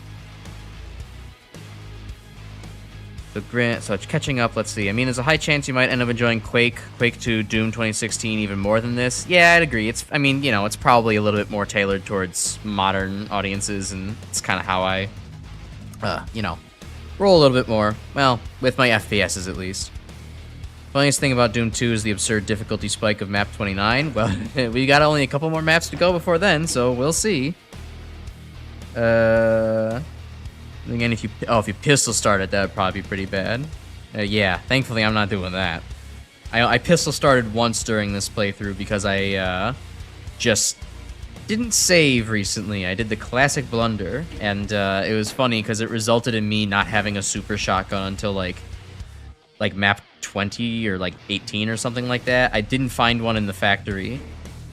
So it's catching up, let's see. I mean, there's a high chance you might end up enjoying Quake 2, Doom 2016 even more than this. Yeah, I'd agree. I mean, you know, it's probably a little bit more tailored towards modern audiences, and it's kind of how I, you know, roll a little bit more. Well, with my FPSs at least. Funniest thing about Doom 2 is the absurd difficulty spike of map 29. Well, we got only a couple more maps to go before then, so we'll see. Again, if you pistol start it, that would probably be pretty bad. Yeah, thankfully I'm not doing that. I pistol started once during this playthrough because I just didn't save recently. I did the classic blunder, and it was funny because it resulted in me not having a super shotgun until like map 20 or like 18 or something like that. I didn't find one in the factory,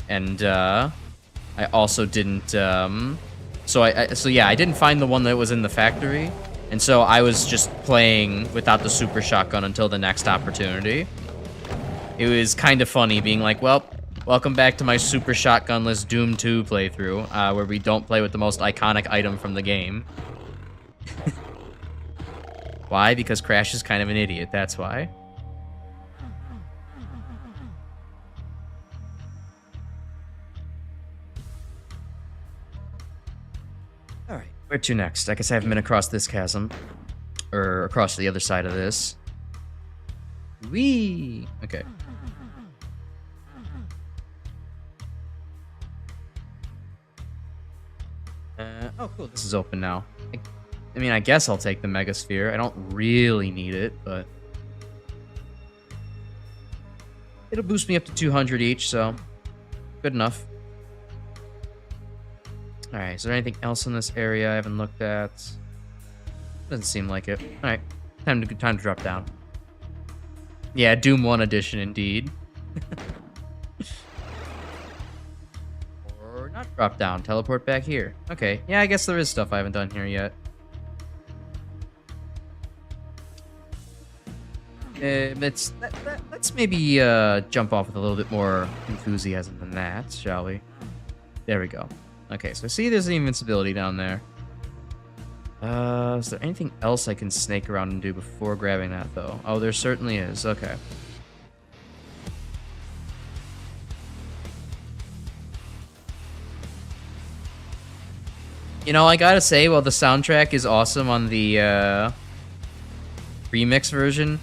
and I also didn't. So yeah, I didn't find the one that was in the factory, and so I was just playing without the super shotgun until the next opportunity. It was kind of funny being like, well, welcome back to my super shotgunless Doom 2 playthrough, where we don't play with the most iconic item from the game. Why? Because Crash is kind of an idiot, that's why. Alright, where to next? I guess I haven't been across this chasm. Or across the other side of this. Whee! Okay. Oh, cool, this is open now. I mean, I guess I'll take the Megasphere. I don't really need it, but it'll boost me up to 200 each, so good enough. Alright, is there anything else in this area I haven't looked at? Doesn't seem like it. Alright, time to drop down. Yeah, Doom 1 edition indeed. Or not drop down, teleport back here. Okay, yeah, I guess there is stuff I haven't done here yet. Let's maybe jump off with a little bit more enthusiasm than that, shall we? There we go. Okay, so I see there's an invincibility down there. Is there anything else I can snake around and do before grabbing that, though? Oh, there certainly is. Okay. You know, I gotta say, while the soundtrack is awesome on the remix version,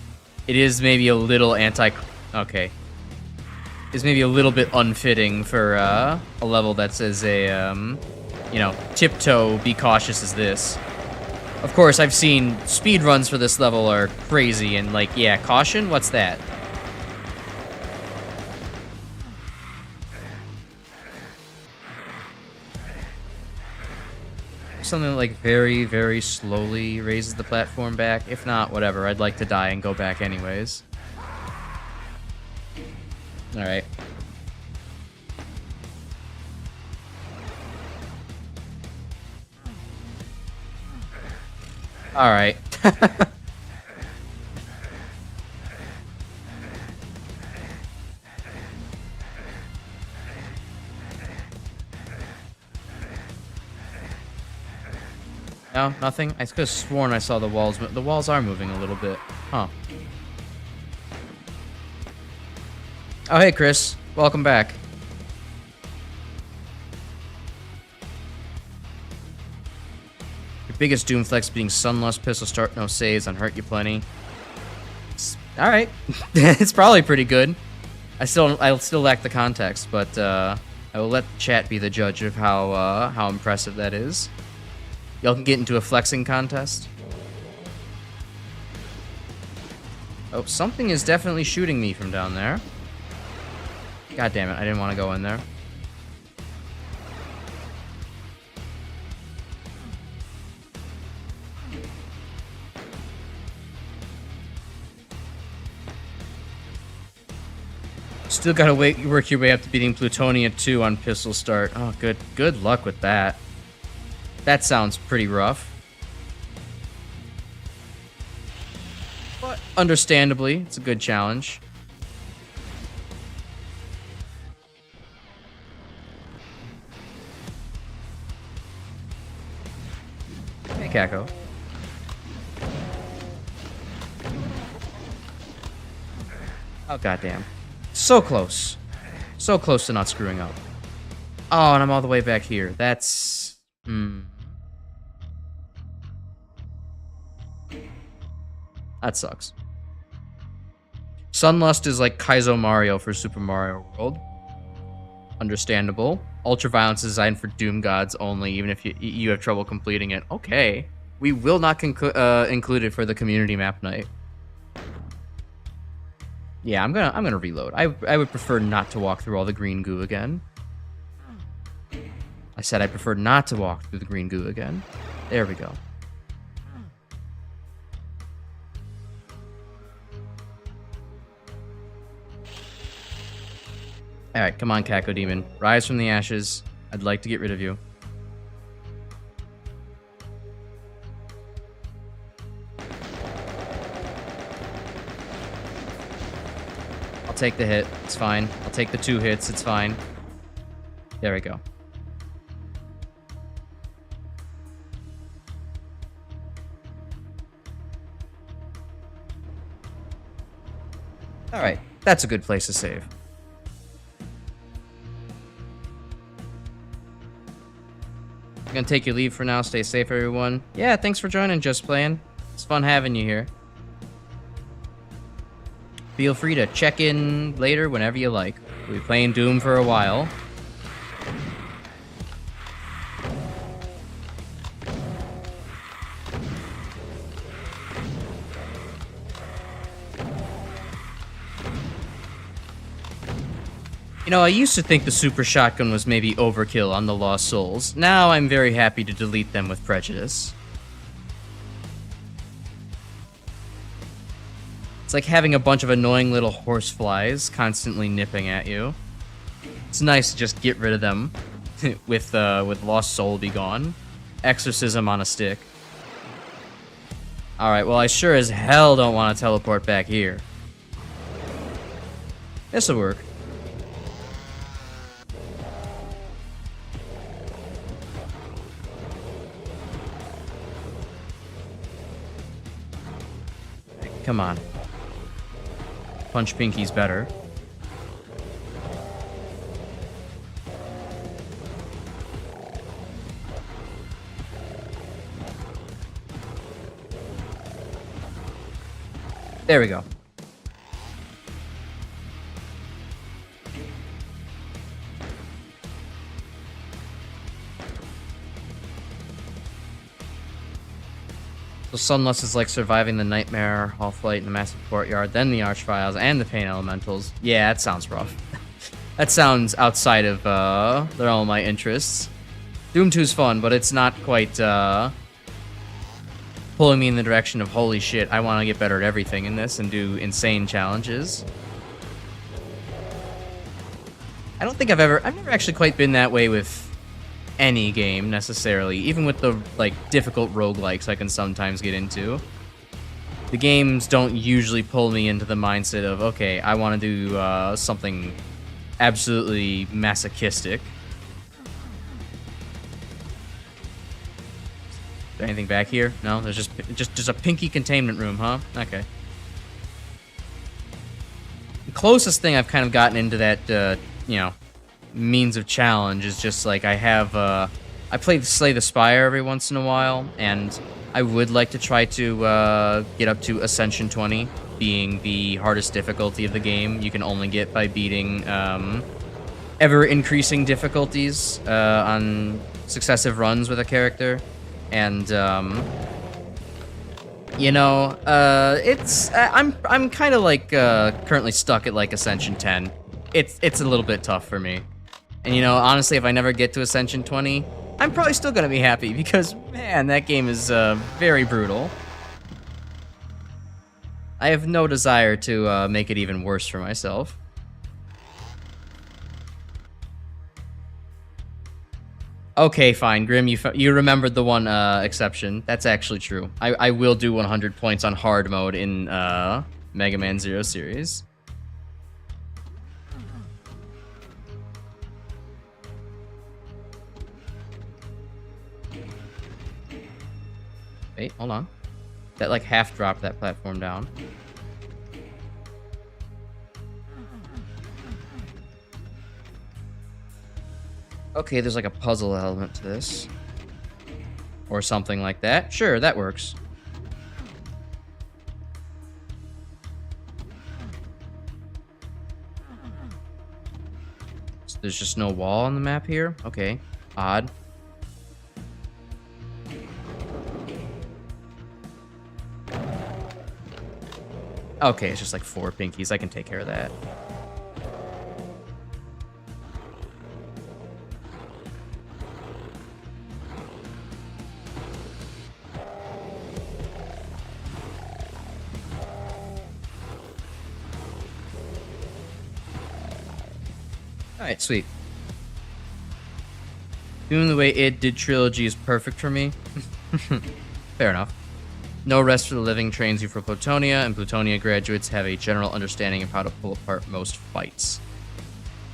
it is maybe a little okay. It's maybe a little bit unfitting for a level that's as a, you know, tiptoe, be cautious as this. Of course, I've seen speedruns for this level are crazy, and like, yeah, caution? What's that? something that, like, very, very slowly raises the platform back. If not, whatever. I'd like to die and go back anyways. Alright. Alright. No, nothing? I could have sworn I saw the walls, but the walls are moving a little bit. Huh. Oh, hey, Chris. Welcome back. Your biggest doom flex being Sunlust, Pistol Start, no saves, and hurt you plenty. Alright. It's probably pretty good. I'll still lack the context, but I will let chat be the judge of how impressive that is. Y'all can get into a flexing contest. Oh, something is definitely shooting me from down there. God damn it, I didn't want to go in there. Still gotta work your way up to beating Plutonia 2 on Pistol Start. Oh, good luck with that. That sounds pretty rough. But understandably, it's a good challenge. Hey, Caco. Oh, goddamn. So close. So close to not screwing up. Oh, and I'm all the way back here. That's... That sucks. Sunlust is like Kaizo Mario for Super Mario World. Understandable. Ultraviolence is designed for Doom Gods only, even if you have trouble completing it. Okay. We will not include it for the community map night. Yeah, I'm gonna reload. I would prefer not to walk through all the green goo again. I said I prefer not to walk through the green goo again. There we go. Alright, come on, Caco Demon. Rise from the ashes. I'd like to get rid of you. I'll take the hit. It's fine. I'll take the 2 hits. It's fine. There we go. Alright, that's a good place to save. I'm gonna take your leave for now. Stay safe, everyone. Yeah, thanks for joining, Just Playing. It's fun having you here. Feel free to check in later whenever you like. We'll be playing Doom for a while. You know, I used to think the super shotgun was maybe overkill on the Lost Souls. Now I'm very happy to delete them with prejudice. It's like having a bunch of annoying little horseflies constantly nipping at you. It's nice to just get rid of them with Lost Soul be gone. Exorcism on a stick. Alright, well I sure as hell don't want to teleport back here. This'll work. Come on. Punch Pinky's better. There we go. So Sunlust is like surviving the Nightmare, Hall Flight, and the Massive Courtyard, then the Archviles, and the Pain Elementals. Yeah, that sounds rough. That sounds outside of the realm of my interests. Doom 2's fun, but it's not quite pulling me in the direction of holy shit, I want to get better at everything in this and do insane challenges. I don't think I've never actually quite been that way with any game necessarily, even with the like difficult roguelikes I can sometimes get into. The games don't usually pull me into the mindset of, okay, I want to do something absolutely masochistic. Is there anything back here? No, there's just a pinky containment room, huh? Okay. The closest thing I've kind of gotten into that, you know, means of challenge is just like I play Slay the Spire every once in a while, and I would like to try to get up to Ascension 20, being the hardest difficulty of the game. You can only get by beating ever-increasing difficulties on successive runs with a character. And you know, I'm kind of like currently stuck at like Ascension 10. It's a little bit tough for me. And you know, honestly, if I never get to Ascension 20, I'm probably still gonna be happy because man, that game is very brutal. I have no desire to make it even worse for myself. Okay, fine, Grim, you remembered the one exception. That's actually true. I will do 100 points on hard mode in Mega Man Zero series. Wait, hold on. That like half dropped that platform down. Okay, there's like a puzzle element to this. Or something like that. Sure, that works. So there's just no wall on the map here? Okay, odd. Okay, it's just like 4 pinkies. I can take care of that. Alright, sweet. Doing the way it did Trilogy is perfect for me. Fair enough. No Rest for the Living trains you for Plutonia, and Plutonia graduates have a general understanding of how to pull apart most fights.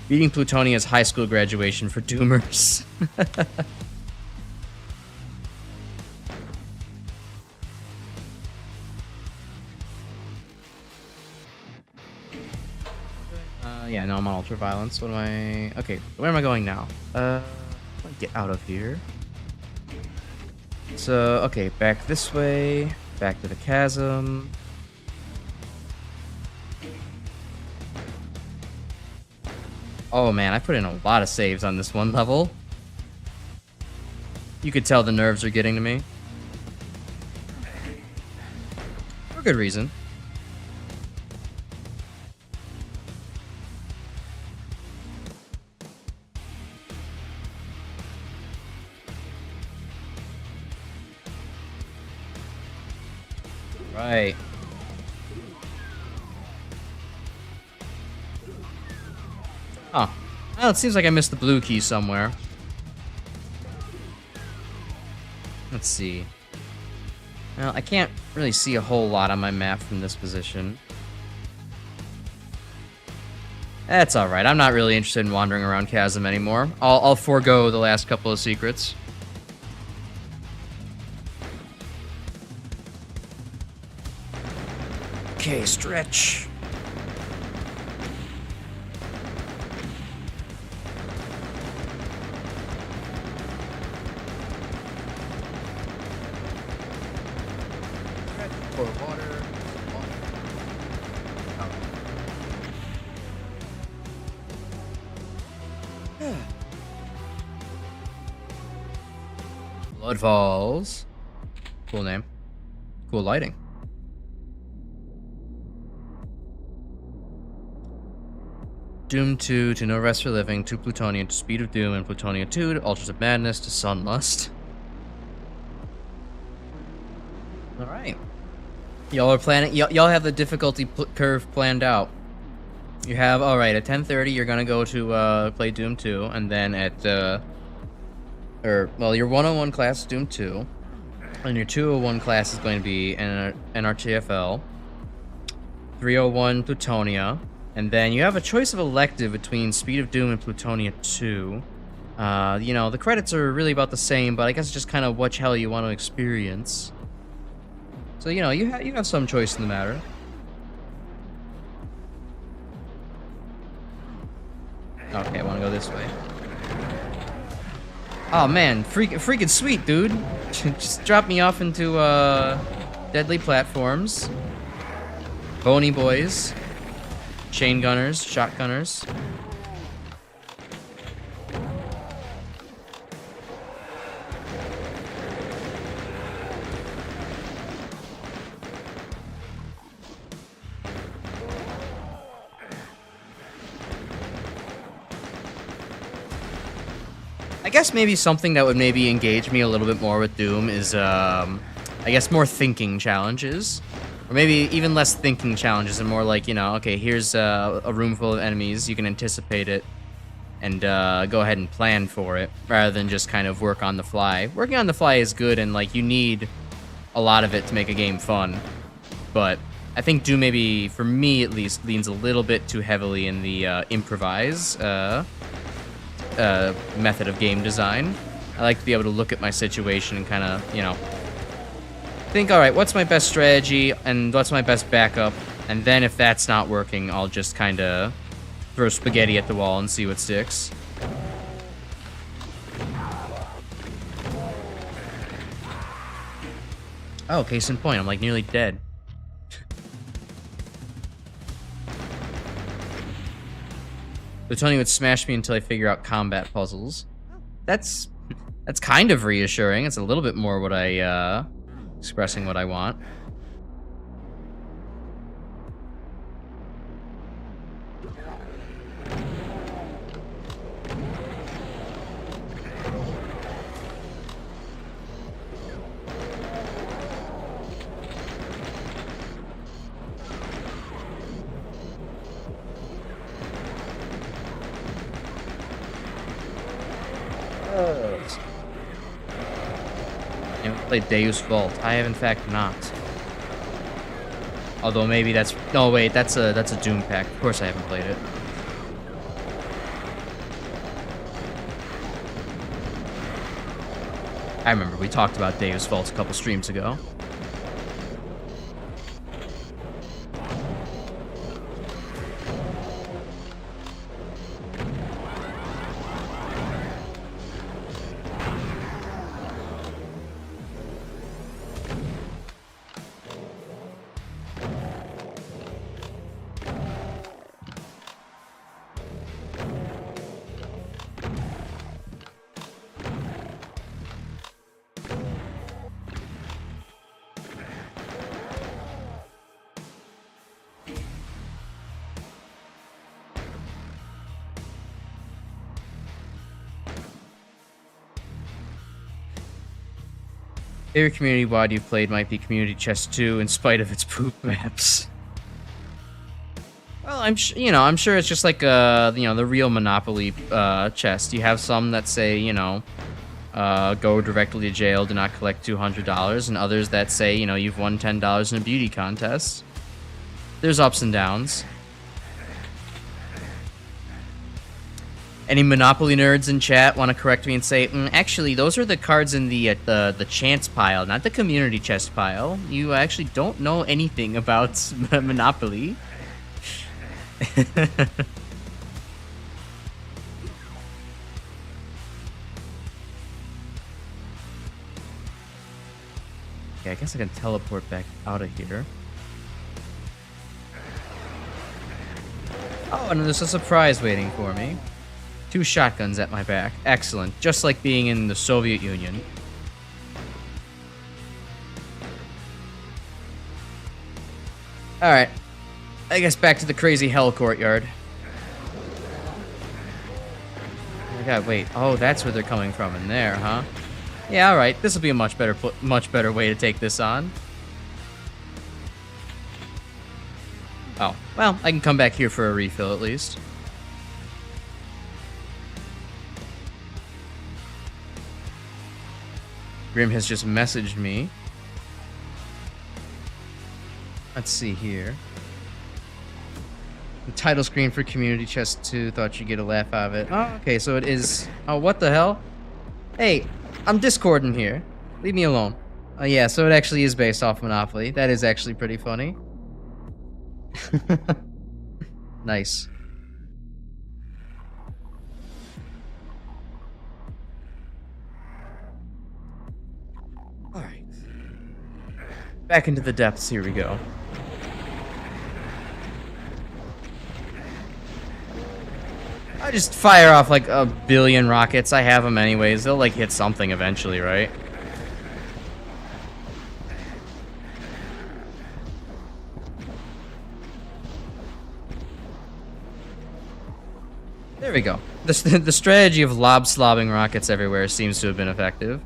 Beating Plutonia is high school graduation for Doomers. Yeah, no, I'm on Ultraviolence. What am I... Okay, where am I going now? Get out of here. So, okay, back this way. Back to the chasm. Oh man, I put in a lot of saves on this one level. You could tell the nerves are getting to me. For good reason. Right. Oh. Well, it seems like I missed the blue key somewhere. Let's see. Well, I can't really see a whole lot on my map from this position. That's alright. I'm not really interested in wandering around Chasm anymore. I'll forego the last couple of secrets. Okay, stretch. Pour water. Oh. Blood Falls. Cool name. Cool lighting. Doom 2 to No Rest for Living to Plutonian to Speed of Doom and Plutonia 2 to Ultras of Madness to Sunlust. Alright. Y'all are planning. Y'all have the difficulty curve planned out. You have, alright, at 10:30 you're gonna go to play Doom 2, and then at, your 101 class is Doom 2, and your 201 class is going to be NRTFL, 301 Plutonia, and then you have a choice of elective between Speed of Doom and Plutonia 2. You know, the credits are really about the same, but I guess it's just kind of what hell you want to experience. So, you know, you have some choice in the matter. Okay, I want to go this way. Oh man, freaking sweet, dude. Just drop me off into deadly platforms, bony boys, chain gunners, shotgunners. I guess maybe something that would maybe engage me a little bit more with Doom is, I guess more thinking challenges. Or maybe even less thinking challenges and more like, you know, okay, here's a room full of enemies, you can anticipate it, and go ahead and plan for it, rather than just kind of work on the fly. Working on the fly is good, and, like, you need a lot of it to make a game fun. But I think Doom maybe, for me at least, leans a little bit too heavily in the improvise, method of game design. I like to be able to look at my situation and kind of, you know, think, alright, what's my best strategy and what's my best backup, and then if that's not working, I'll just kind of throw spaghetti at the wall and see what sticks. Oh, case in point, I'm like nearly dead. Tony would smash me until I figure out combat puzzles. That's kind of reassuring. It's a little bit more what I, expressing what I want. You haven't played Deus Vault. I have in fact not. Although maybe that's... No, wait, that's a Doom pack. Of course I haven't played it. I remember we talked about Deus Vault a couple streams ago. Favorite community WOD you played might be Community Chest 2, in spite of its poop maps. Well, I'm sure it's just like the real Monopoly chest. You have some that say, you know, go directly to jail, do not collect $200, and others that say, you know, you've won $10 in a beauty contest. There's ups and downs. Any Monopoly nerds in chat want to correct me and say, actually, those are the cards in the chance pile, not the community chest pile. You actually don't know anything about Monopoly. Okay, I guess I can teleport back out of here. Oh, and there's a surprise waiting for me. 2 shotguns at my back. Excellent. Just like being in the Soviet Union. Alright. I guess back to the crazy hell courtyard. God, wait. Oh, that's where they're coming from in there, huh? Yeah, all right. This will be a much better way to take this on. Oh, well, I can come back here for a refill at least. Grim has just messaged me. Let's see here. The title screen for Community Chest 2. Thought you'd get a laugh out of it. Oh, okay, so it is... Oh, what the hell? Hey, I'm Discording here. Leave me alone. Oh, yeah, so it actually is based off Monopoly. That is actually pretty funny. Nice. Alright. Back into the depths, here we go. I just fire off like a billion rockets. I have them anyways. They'll like hit something eventually, right? There we go. The strategy of lob-slobbing rockets everywhere seems to have been effective.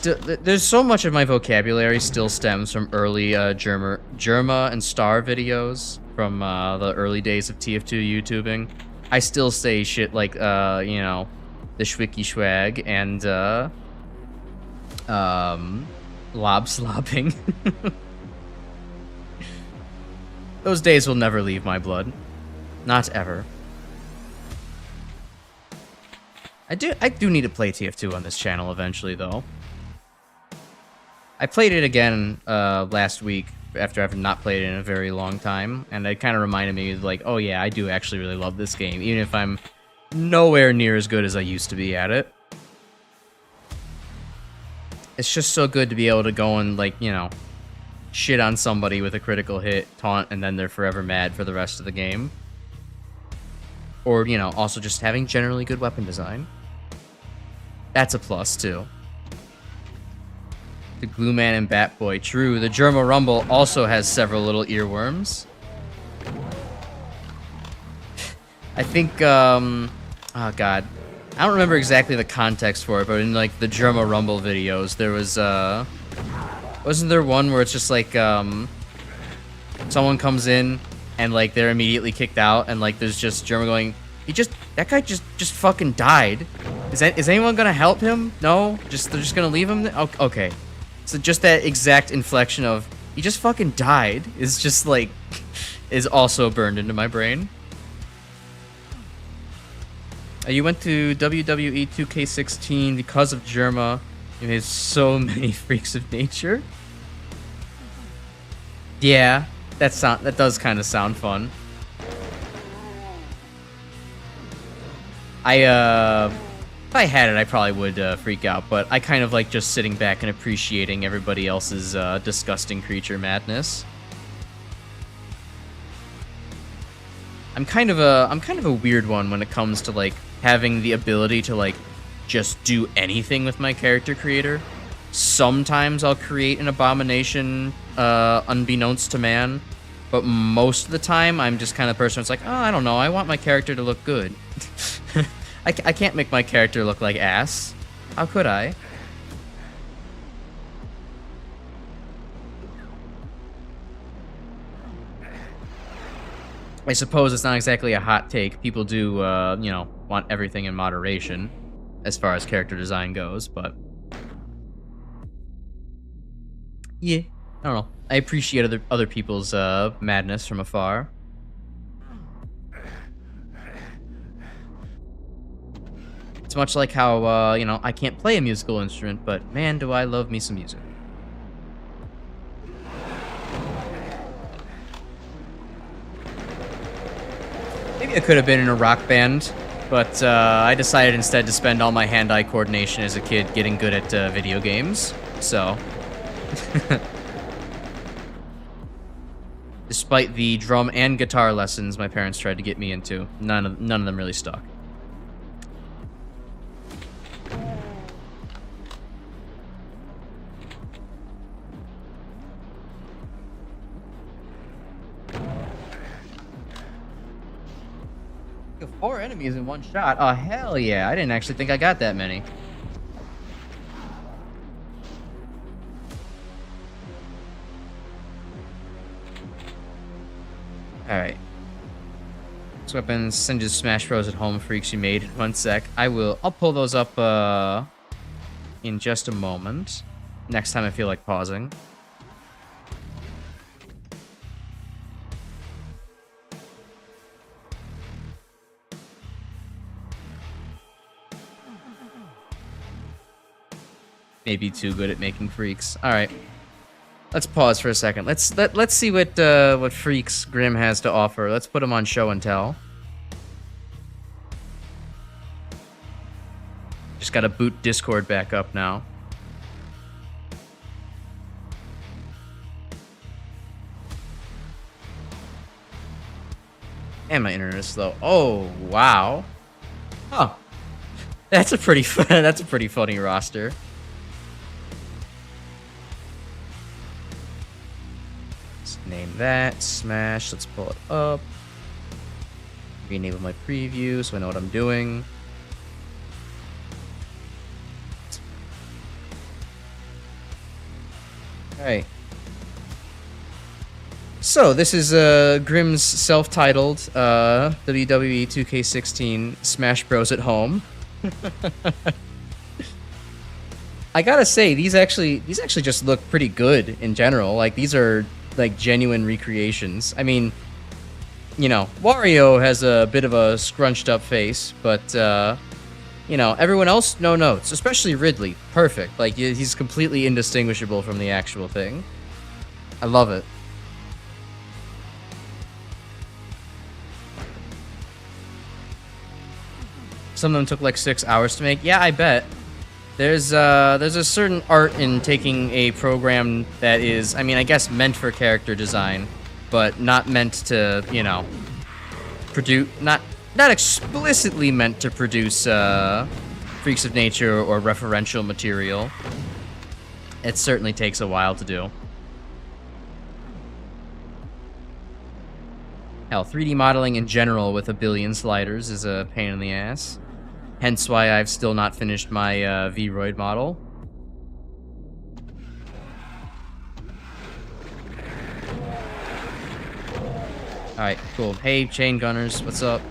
There's so much of my vocabulary still stems from early Germa and Star videos from the early days of TF2 YouTubing. I still say shit like, you know, the schwicky schwag and, lob slobbing. Those days will never leave my blood. Not ever. I do need to play TF2 on this channel eventually, though. I played it again last week after I've not played it in a very long time, and it kind of reminded me, like, oh yeah, I do actually really love this game, even if I'm nowhere near as good as I used to be at it. It's just so good to be able to go and, like, you know, shit on somebody with a critical hit, taunt, and then they're forever mad for the rest of the game. Or, you know, also just having generally good weapon design. That's a plus, too. The Glue Man and Bat Boy. True, the Germa Rumble also has several little earworms. I think, oh god. I don't remember exactly the context for it, but in, like, the Germa Rumble videos, there was, wasn't there one where it's just, like, someone comes in, and, like, they're immediately kicked out, and, like, there's just Germa going, that guy just fucking died. Is anyone gonna help him? No? They're just gonna leave him? Okay. So just that exact inflection of, he just fucking died, is just, like, is also burned into my brain. You went to WWE 2K16 because of Germa. You made so many freaks of nature. Yeah, that does kind of sound fun. If I had it, I probably would freak out, but I kind of like just sitting back and appreciating everybody else's disgusting creature madness. I'm kind of a weird one when it comes to, like, having the ability to, like, just do anything with my character creator. Sometimes I'll create an abomination unbeknownst to man, but most of the time I'm just kind of the person that's like, oh, I don't know, I want my character to look good. I can't make my character look like ass. How could I? I suppose it's not exactly a hot take. People do, you know, want everything in moderation as far as character design goes, but... yeah, I don't know. I appreciate other people's madness from afar. It's much like how, you know, I can't play a musical instrument, but man, do I love me some music. Maybe I could have been in a rock band, but I decided instead to spend all my hand-eye coordination as a kid getting good at video games, so... Despite the drum and guitar lessons my parents tried to get me into, none of them really stuck. Kill 4 enemies in one shot. Oh, hell yeah. I didn't actually think I got that many. Alright. These weapons, send you Smash Bros. At home, freaks you made in 1 sec. I'll pull those up, in just a moment. Next time I feel like pausing. Maybe too good at making freaks. Alright. Let's pause for a second. Let's see what freaks Grim has to offer. Let's put him on show and tell. Just gotta boot Discord back up now. And my internet is slow. Oh, wow. Huh. That's a pretty funny roster. Let's name that Smash. Let's pull it up. Re-enable my preview so I know what I'm doing. Alright. So, this is Grim's self-titled WWE 2K16 Smash Bros. At home. I gotta say, these actually just look pretty good in general. Like, these are, like, genuine recreations. I mean, you know, Wario has a bit of a scrunched up face, but, you know, everyone else, no notes. Especially Ridley. Perfect. Like, he's completely indistinguishable from the actual thing. I love it. Some of them took like 6 hours to make. Yeah, I bet. There's a certain art in taking a program that is, I mean, I guess meant for character design, but not meant to, you know, produce, not explicitly meant to produce freaks of nature or referential material. It certainly takes a while to do. Hell, 3D modeling in general with a billion sliders is a pain in the ass. Hence why I've still not finished my VRoid model. Alright, cool. Hey, chain gunners, what's up?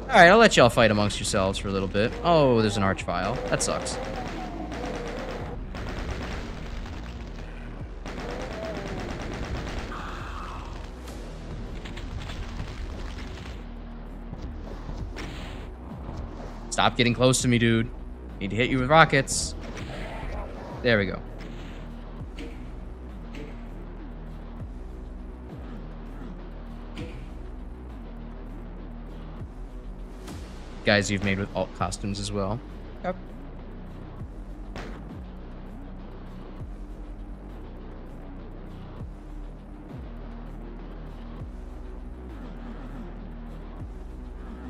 Alright, I'll let y'all fight amongst yourselves for a little bit. Oh, there's an archvile. That sucks. Stop getting close to me, dude. Need to hit you with rockets. There we go. Guys you've made with alt costumes as well. Yep.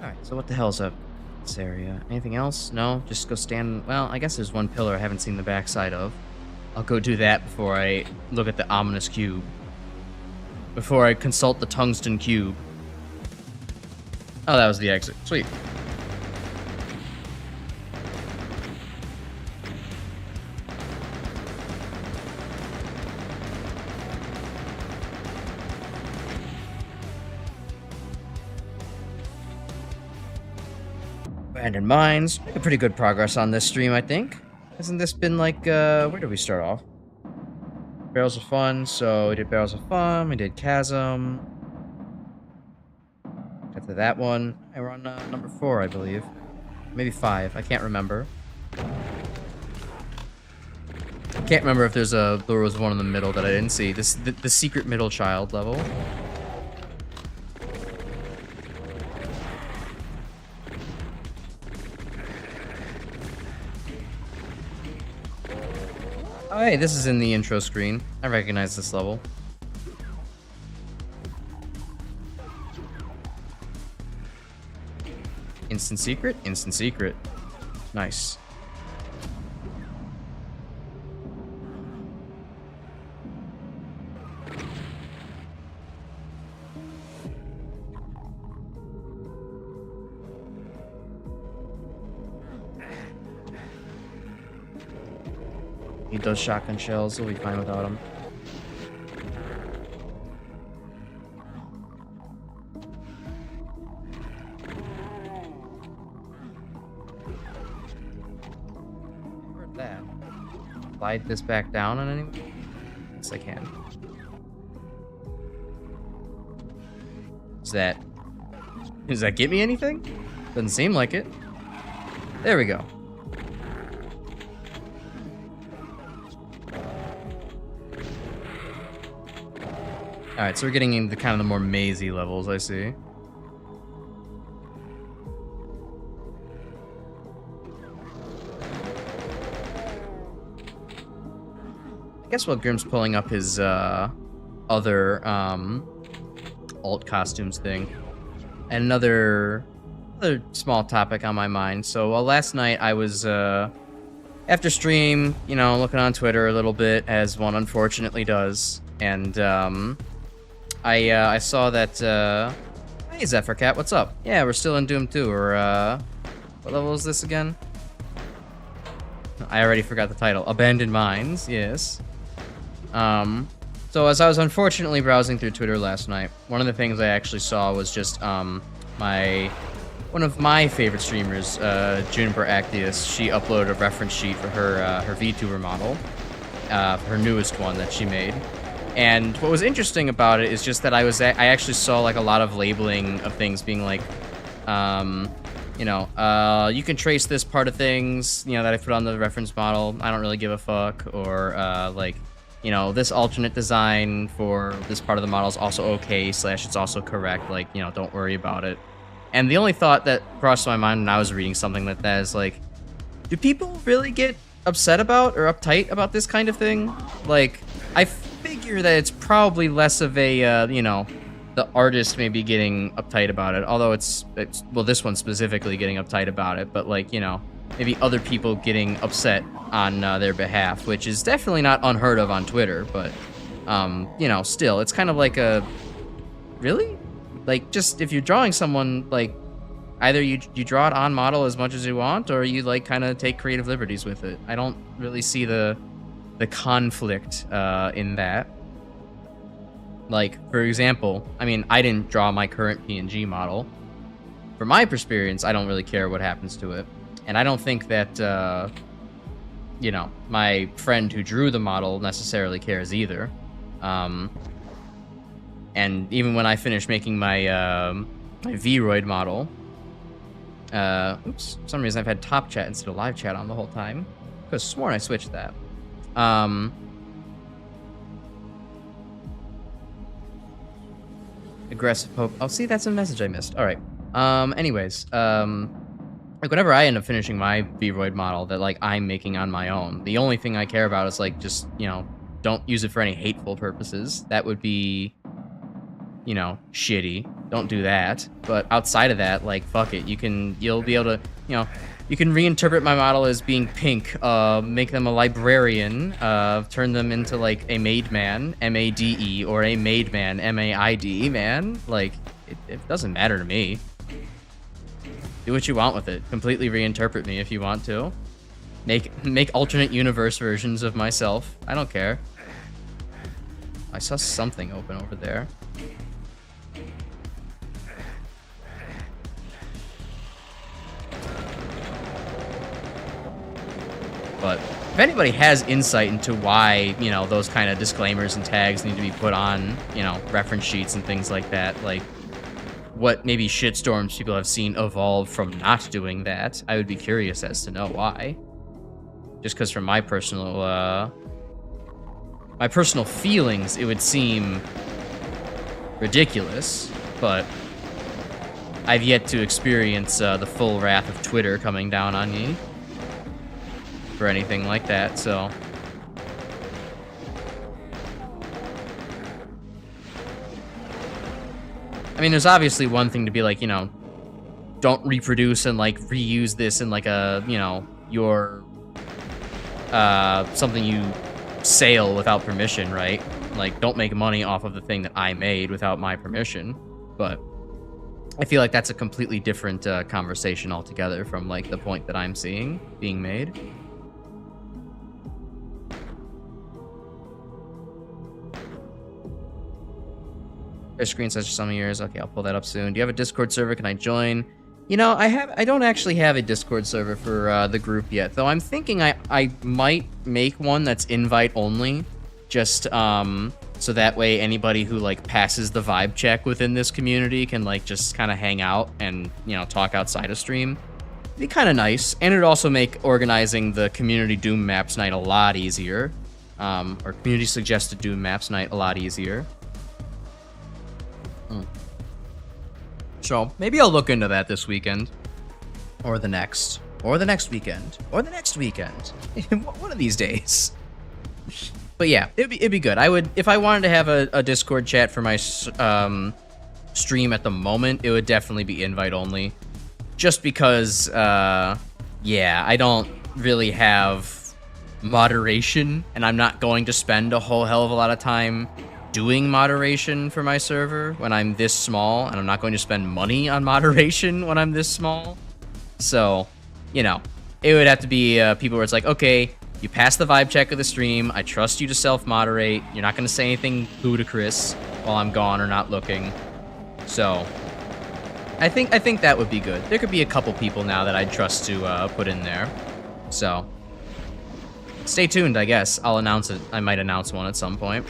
Alright, so what the hell's up this area? Anything else? No? Just go stand... Well, I guess there's one pillar I haven't seen the backside of. I'll go do that before I look at the ominous cube. Before I consult the tungsten cube. Oh, that was the exit. Sweet. Abandoned mines. Making pretty good progress on this stream, I think. Hasn't this been like, where did we start off? Barrels of Fun, so we did Barrels of Fun, we did Chasm. Got to that one. And we're on number 4, I believe. Maybe 5, I can't remember. I can't remember if there was one in the middle that I didn't see. The secret middle child level. Oh, hey, this is in the intro screen. I recognize this level. Instant secret? Instant secret. Nice. Need those shotgun shells. We'll be fine without them. Where's that? Slide this back down on anyone? Yes, I can. Does that get me anything? Doesn't seem like it. There we go. Alright, so we're getting into kind of the more mazy levels, I see. I guess while Grim's pulling up his other alt costumes thing, and another small topic on my mind. So last night I was after stream, you know, looking on Twitter a little bit, as one unfortunately does, and I saw that hey Zephyrcat, what's up? Yeah, we're still in Doom 2. Or what level is this again? I already forgot the title. Abandoned Mines, yes. So as I was unfortunately browsing through Twitter last night, one of the things I actually saw was just one of my favorite streamers, Juniper Actius. She uploaded a reference sheet for her Vtuber model, her newest one that she made. And what was interesting about it is just that I actually saw like a lot of labeling of things being like, you know, you can trace this part of things, you know, that I put on the reference model. I don't really give a fuck. Or like, you know, this alternate design for this part of the model is also okay / it's also correct. Like, you know, don't worry about it. And the only thought that crossed my mind when I was reading something like that is like, do people really get upset about or uptight about this kind of thing? Like, I figure that it's probably less of a, you know, the artist maybe getting uptight about it. Although it's well, this one specifically getting uptight about it. But like, you know, maybe other people getting upset on their behalf, which is definitely not unheard of on Twitter. But, you know, still, it's kind of like a, really? Like, just if you're drawing someone, like, either you draw it on model as much as you want, or you, like, kind of take creative liberties with it. I don't really see the conflict in that. Like, for example, I mean, I didn't draw my current PNG model. For my experience, I don't really care what happens to it. And I don't think that, you know, my friend who drew the model necessarily cares either. And even when I finished making my my VRoid model, oops, for some reason I've had top chat instead of live chat on the whole time. Because sworn I switched that. Aggressive Pope. Oh, see, that's a message I missed. All right. Anyways, like whenever I end up finishing my VRoid model that like I'm making on my own, the only thing I care about is like just, you know, don't use it for any hateful purposes. That would be, you know, shitty. Don't do that. But outside of that, like, fuck it. You'll be able to, you know, you can reinterpret my model as being pink, make them a librarian, turn them into like a made man, M-A-D-E, or a made man, M-A-I-D-E, man. Like, it doesn't matter to me. Do what you want with it. Completely reinterpret me if you want to. Make alternate universe versions of myself. I don't care. I saw something open over there. But if anybody has insight into why, you know, those kind of disclaimers and tags need to be put on, you know, reference sheets and things like that, like what maybe shitstorms people have seen evolve from not doing that, I would be curious as to know why. Just because from my personal feelings, it would seem ridiculous, but I've yet to experience the full wrath of Twitter coming down on me for anything like that, so. I mean, there's obviously one thing to be like, you know, don't reproduce and like reuse this in like a, you know, your, something you sale without permission, right? Like, don't make money off of the thing that I made without my permission. But I feel like that's a completely different conversation altogether from like the point that I'm seeing being made. Their screen such some of yours. Okay, I'll pull that up soon. Do you have a Discord server? Can I join? You know, I don't actually have a Discord server for the group yet, though I'm thinking I might make one that's invite only, just so that way anybody who like passes the vibe check within this community can like just kind of hang out and, you know, talk outside of stream. It'd be kind of nice, and it'd also make organizing the community Doom Maps night a lot easier, or community suggested Doom Maps night a lot easier. So maybe I'll look into that this weekend, or the next weekend, or the next weekend. One of these days. But yeah, it'd be good. I would, if I wanted to have a Discord chat for my stream at the moment, it would definitely be invite only, just because yeah, I don't really have moderation, and I'm not going to spend a whole hell of a lot of time doing moderation for my server when I'm this small, and I'm not going to spend money on moderation when I'm this small. So, you know, it would have to be people where it's like, okay, you passed the vibe check of the stream, I trust you to self-moderate, you're not going to say anything ludicrous while I'm gone or not looking. So, I think that would be good. There could be a couple people now that I'd trust to put in there. So, stay tuned, I guess. I'll announce it. I might announce one at some point.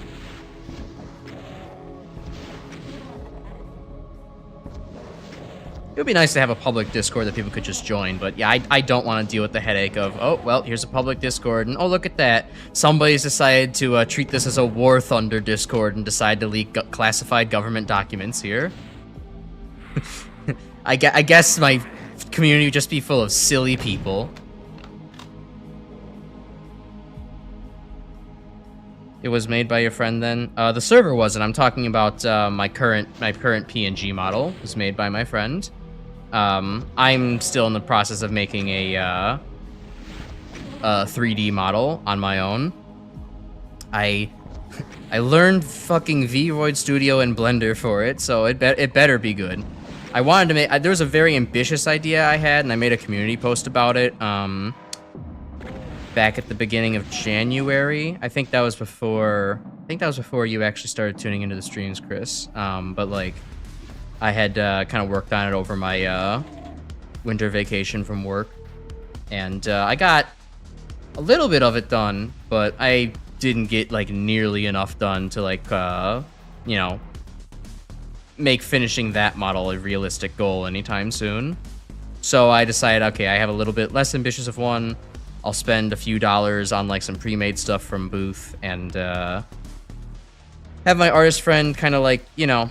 It would be nice to have a public Discord that people could just join, but yeah, I don't want to deal with the headache of, oh, well, here's a public Discord, and oh, look at that. Somebody's decided to treat this as a War Thunder Discord and decide to leak classified government documents here. I guess my community would just be full of silly people. It was made by your friend then? The server wasn't. I'm talking about my current PNG model was made by my friend. I'm still in the process of making a 3D model on my own. I learned fucking VRoid Studio and Blender for it, so it better be good. I wanted to make. There was a very ambitious idea I had, and I made a community post about it. Back at the beginning of January. I think that was before you actually started tuning into the streams, Chris. But like, I had kind of worked on it over my winter vacation from work, and I got a little bit of it done, but I didn't get like nearly enough done to like you know, make finishing that model a realistic goal anytime soon. So I decided, okay, I have a little bit less ambitious of one. I'll spend a few dollars on like some pre-made stuff from Booth, and have my artist friend kind of like, you know,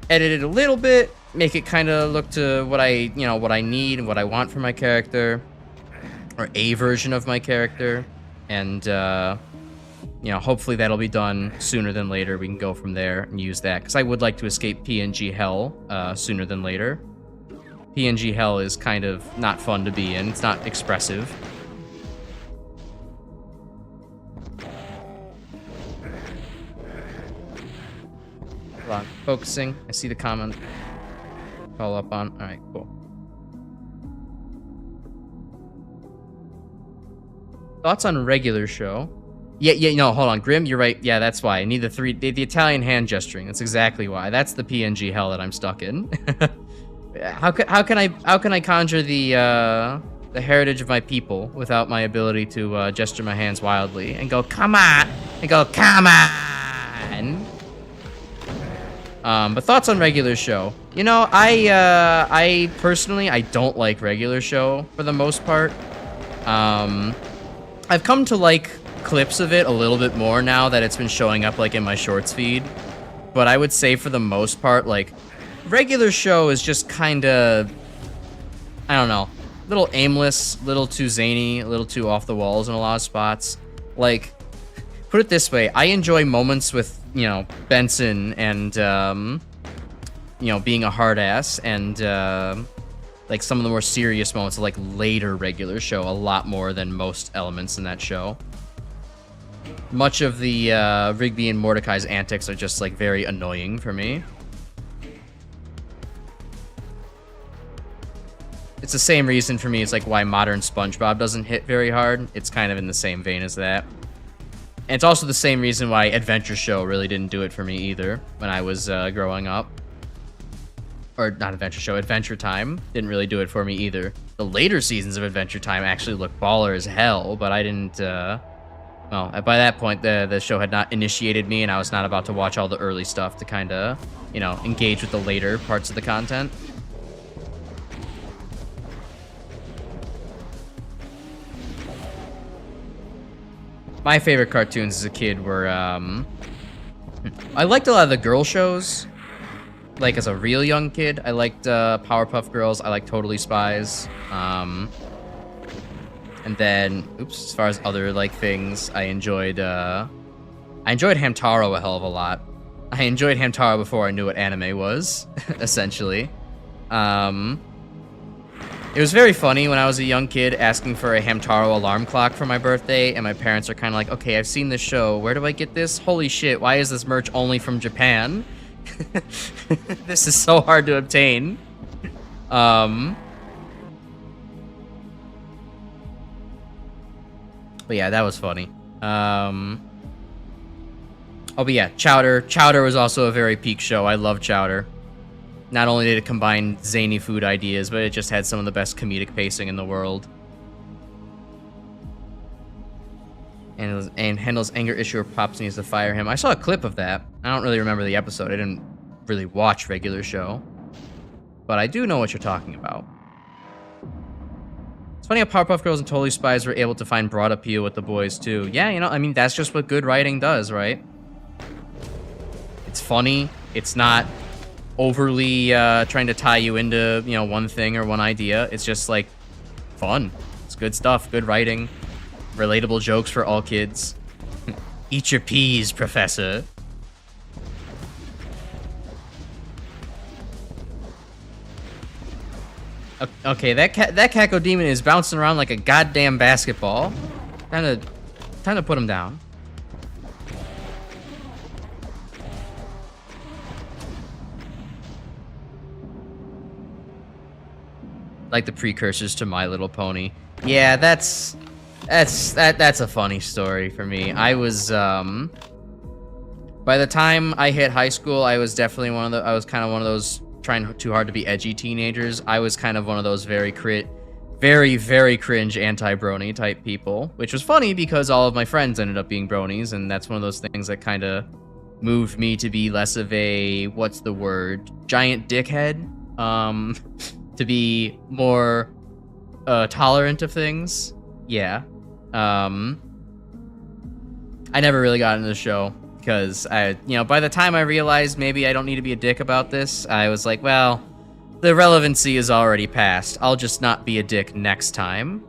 edit it a little bit, make it kind of look to what I need and what I want for my character, or a version of my character, and you know, hopefully that'll be done sooner than later. We can go from there and use that, because I would like to escape PNG hell sooner than later. PNG hell is kind of not fun to be in. It's not expressive. On, focusing. I see the comment. Follow up on. All right, cool. Thoughts on regular show? Yeah, no, hold on, Grim, you're right. Yeah, that's why I need the Italian hand gesturing. That's exactly why. That's the PNG hell that I'm stuck in. How can I conjure the heritage of my people without my ability to gesture my hands wildly and go, come on, and go, come on. But thoughts on regular show? You know, I personally, I don't like regular show for the most part. I've come to like clips of it a little bit more now that it's been showing up like in my shorts feed. But I would say for the most part, like, regular show is just kind of, I don't know, a little aimless, a little too zany, a little too off the walls in a lot of spots. Like, put it this way, I enjoy moments with, you know, Benson and, you know, being a hard ass, and, like, some of the more serious moments of, like, later regular show a lot more than most elements in that show. Much of the, Rigby and Mordecai's antics are just, like, very annoying for me. It's the same reason for me, it's like why modern SpongeBob doesn't hit very hard. It's kind of in the same vein as that. And it's also the same reason why Adventure Show really didn't do it for me either when I was growing up. Or not Adventure Show, Adventure Time didn't really do it for me either. The later seasons of Adventure Time actually looked baller as hell, but I didn't, well, by that point, the show had not initiated me, and I was not about to watch all the early stuff to kind of, you know, engage with the later parts of the content. My favorite cartoons as a kid were, I liked a lot of the girl shows. Like, as a real young kid, I liked Powerpuff Girls. I liked Totally Spies. And then, oops, as far as other, like, things, I enjoyed Hamtaro a hell of a lot. I enjoyed Hamtaro before I knew what anime was, essentially. It was very funny when I was a young kid asking for a Hamtaro alarm clock for my birthday, and my parents are kind of like, okay, I've seen this show. Where do I get this? Holy shit, why is this merch only from Japan? This is so hard to obtain. But yeah, that was funny. Oh, but yeah, Chowder. Chowder was also a very peak show. I love Chowder. Not only did it combine zany food ideas, but it just had some of the best comedic pacing in the world. And Handel's anger issue where Pops needs to fire him. I saw a clip of that. I don't really remember the episode. I didn't really watch regular show. But I do know what you're talking about. It's funny how Powerpuff Girls and Totally Spies were able to find broad appeal with the boys, too. Yeah, you know, I mean, that's just what good writing does, right? It's funny. It's not overly trying to tie you into, you know, one thing or one idea. It's just, like, fun. It's good stuff. Good writing. Relatable jokes for all kids. Eat your peas, Professor. Okay, that Caco Demon is bouncing around like a goddamn basketball. Time to put him down. Like the precursors to My Little Pony. Yeah, that's a funny story for me. I was by the time I hit high school, I was definitely I was kind of one of those trying too hard to be edgy teenagers. I was kind of one of those very cringe anti-brony type people, which was funny because all of my friends ended up being bronies, and that's one of those things that kind of moved me to be less of a, what's the word, giant dickhead, to be more tolerant of things. Yeah. I never really got into the show because by the time I realized maybe I don't need to be a dick about this, I was like, well, the relevancy is already past. I'll just not be a dick next time.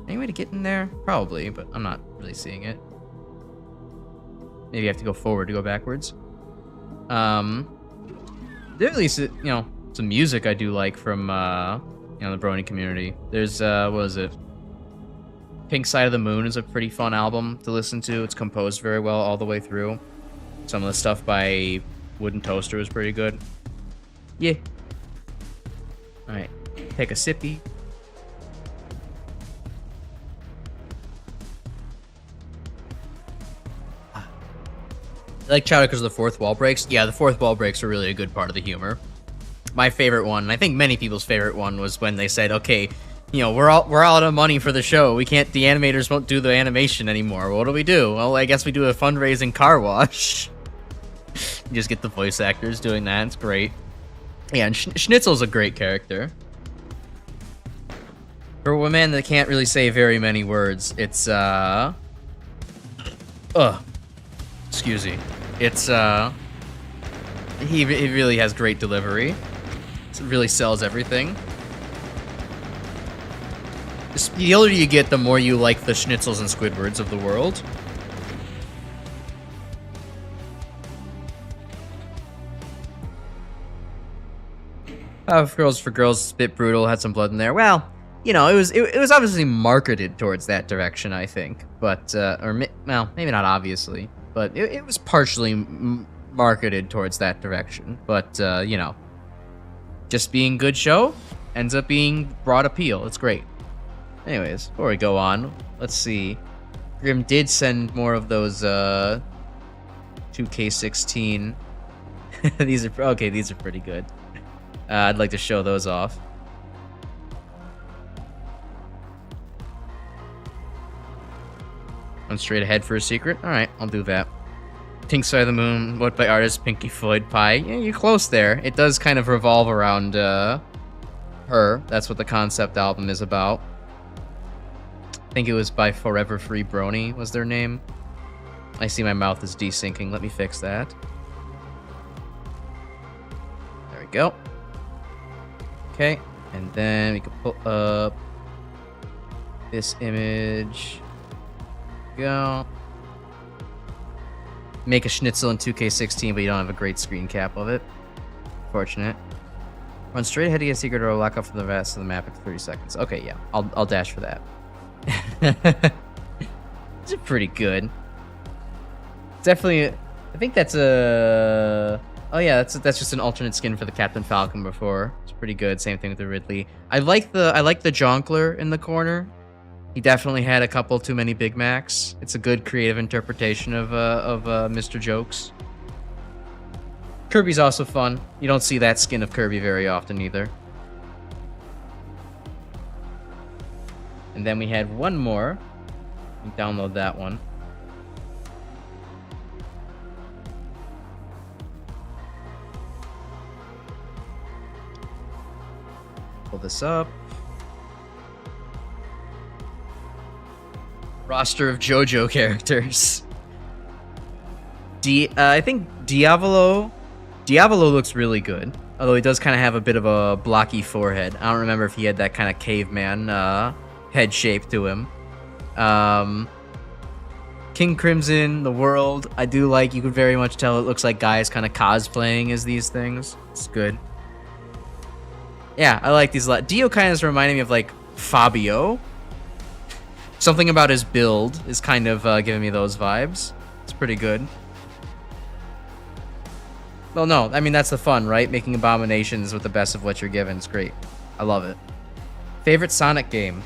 Any way to get in there? Probably, but I'm not really seeing it. Maybe I have to go forward to go backwards. There's at least, some music I do like from, the brony community. There's, what is it? Pink Side of the Moon is a pretty fun album to listen to. It's composed very well all the way through. Some of the stuff by Wooden Toaster was pretty good. Yeah. Alright. Take a sippy. I like Chowder because the fourth wall breaks. Yeah, the fourth wall breaks are really a good part of the humor. My favorite one, and I think many people's favorite one, was when they said, okay, we're all out of money for the show. The animators won't do the animation anymore. What do we do? Well, I guess we do a fundraising car wash. You just get the voice actors doing that. It's great. Yeah, and Schnitzel's a great character. For a man that can't really say very many words, it's, excuse me. It's, he really has great delivery. It really sells everything. The older you get, the more you like the Schnitzels and Squidwards of the world. Girls for Girls, bit brutal, had some blood in there. Well, it was obviously marketed towards that direction, I think. But, maybe not obviously. But it was partially marketed towards that direction. But, just being good show ends up being broad appeal. It's great. Anyways, before we go on, let's see. Grim did send more of those 2K16. These are okay. These are pretty good. I'd like to show those off. One straight ahead for a secret. All right, I'll do that. Pink Side of the Moon, what by artist Pinky Floyd Pie. Yeah, you're close there. It does kind of revolve around her. That's what the concept album is about. I think it was by Forever Free Brony was their name. I see my mouth is desyncing. Let me fix that. There we go. Okay, and then we can pull up this image. Go. Make a schnitzel in 2K16, but you don't have a great screen cap of it. Fortunate. Run straight ahead to get a secret or lock up from the rest of the map after 30 seconds. Okay, yeah, I'll dash for that. These are pretty good. Definitely, I think that's a. Oh yeah, that's just an alternate skin for the Captain Falcon before. It's pretty good. Same thing with the Ridley. I like the Jonkler in the corner. He definitely had a couple too many Big Macs. It's a good creative interpretation of Mr. Jokes. Kirby's also fun. You don't see that skin of Kirby very often either. And then we had one more. Download that one. Pull this up. Roster of JoJo characters. I think Diavolo looks really good. Although he does kind of have a bit of a blocky forehead. I don't remember if he had that kind of caveman head shape to him. King Crimson, the world, I do like. You could very much tell it looks like guys kind of cosplaying as these things. It's good. Yeah, I like these a lot. Dio kind of is reminding me of like Fabio. Something about his build is kind of giving me those vibes. It's pretty good. Well, no, I mean, that's the fun, right? Making abominations with the best of what you're given. It's great. I love it. Favorite Sonic game?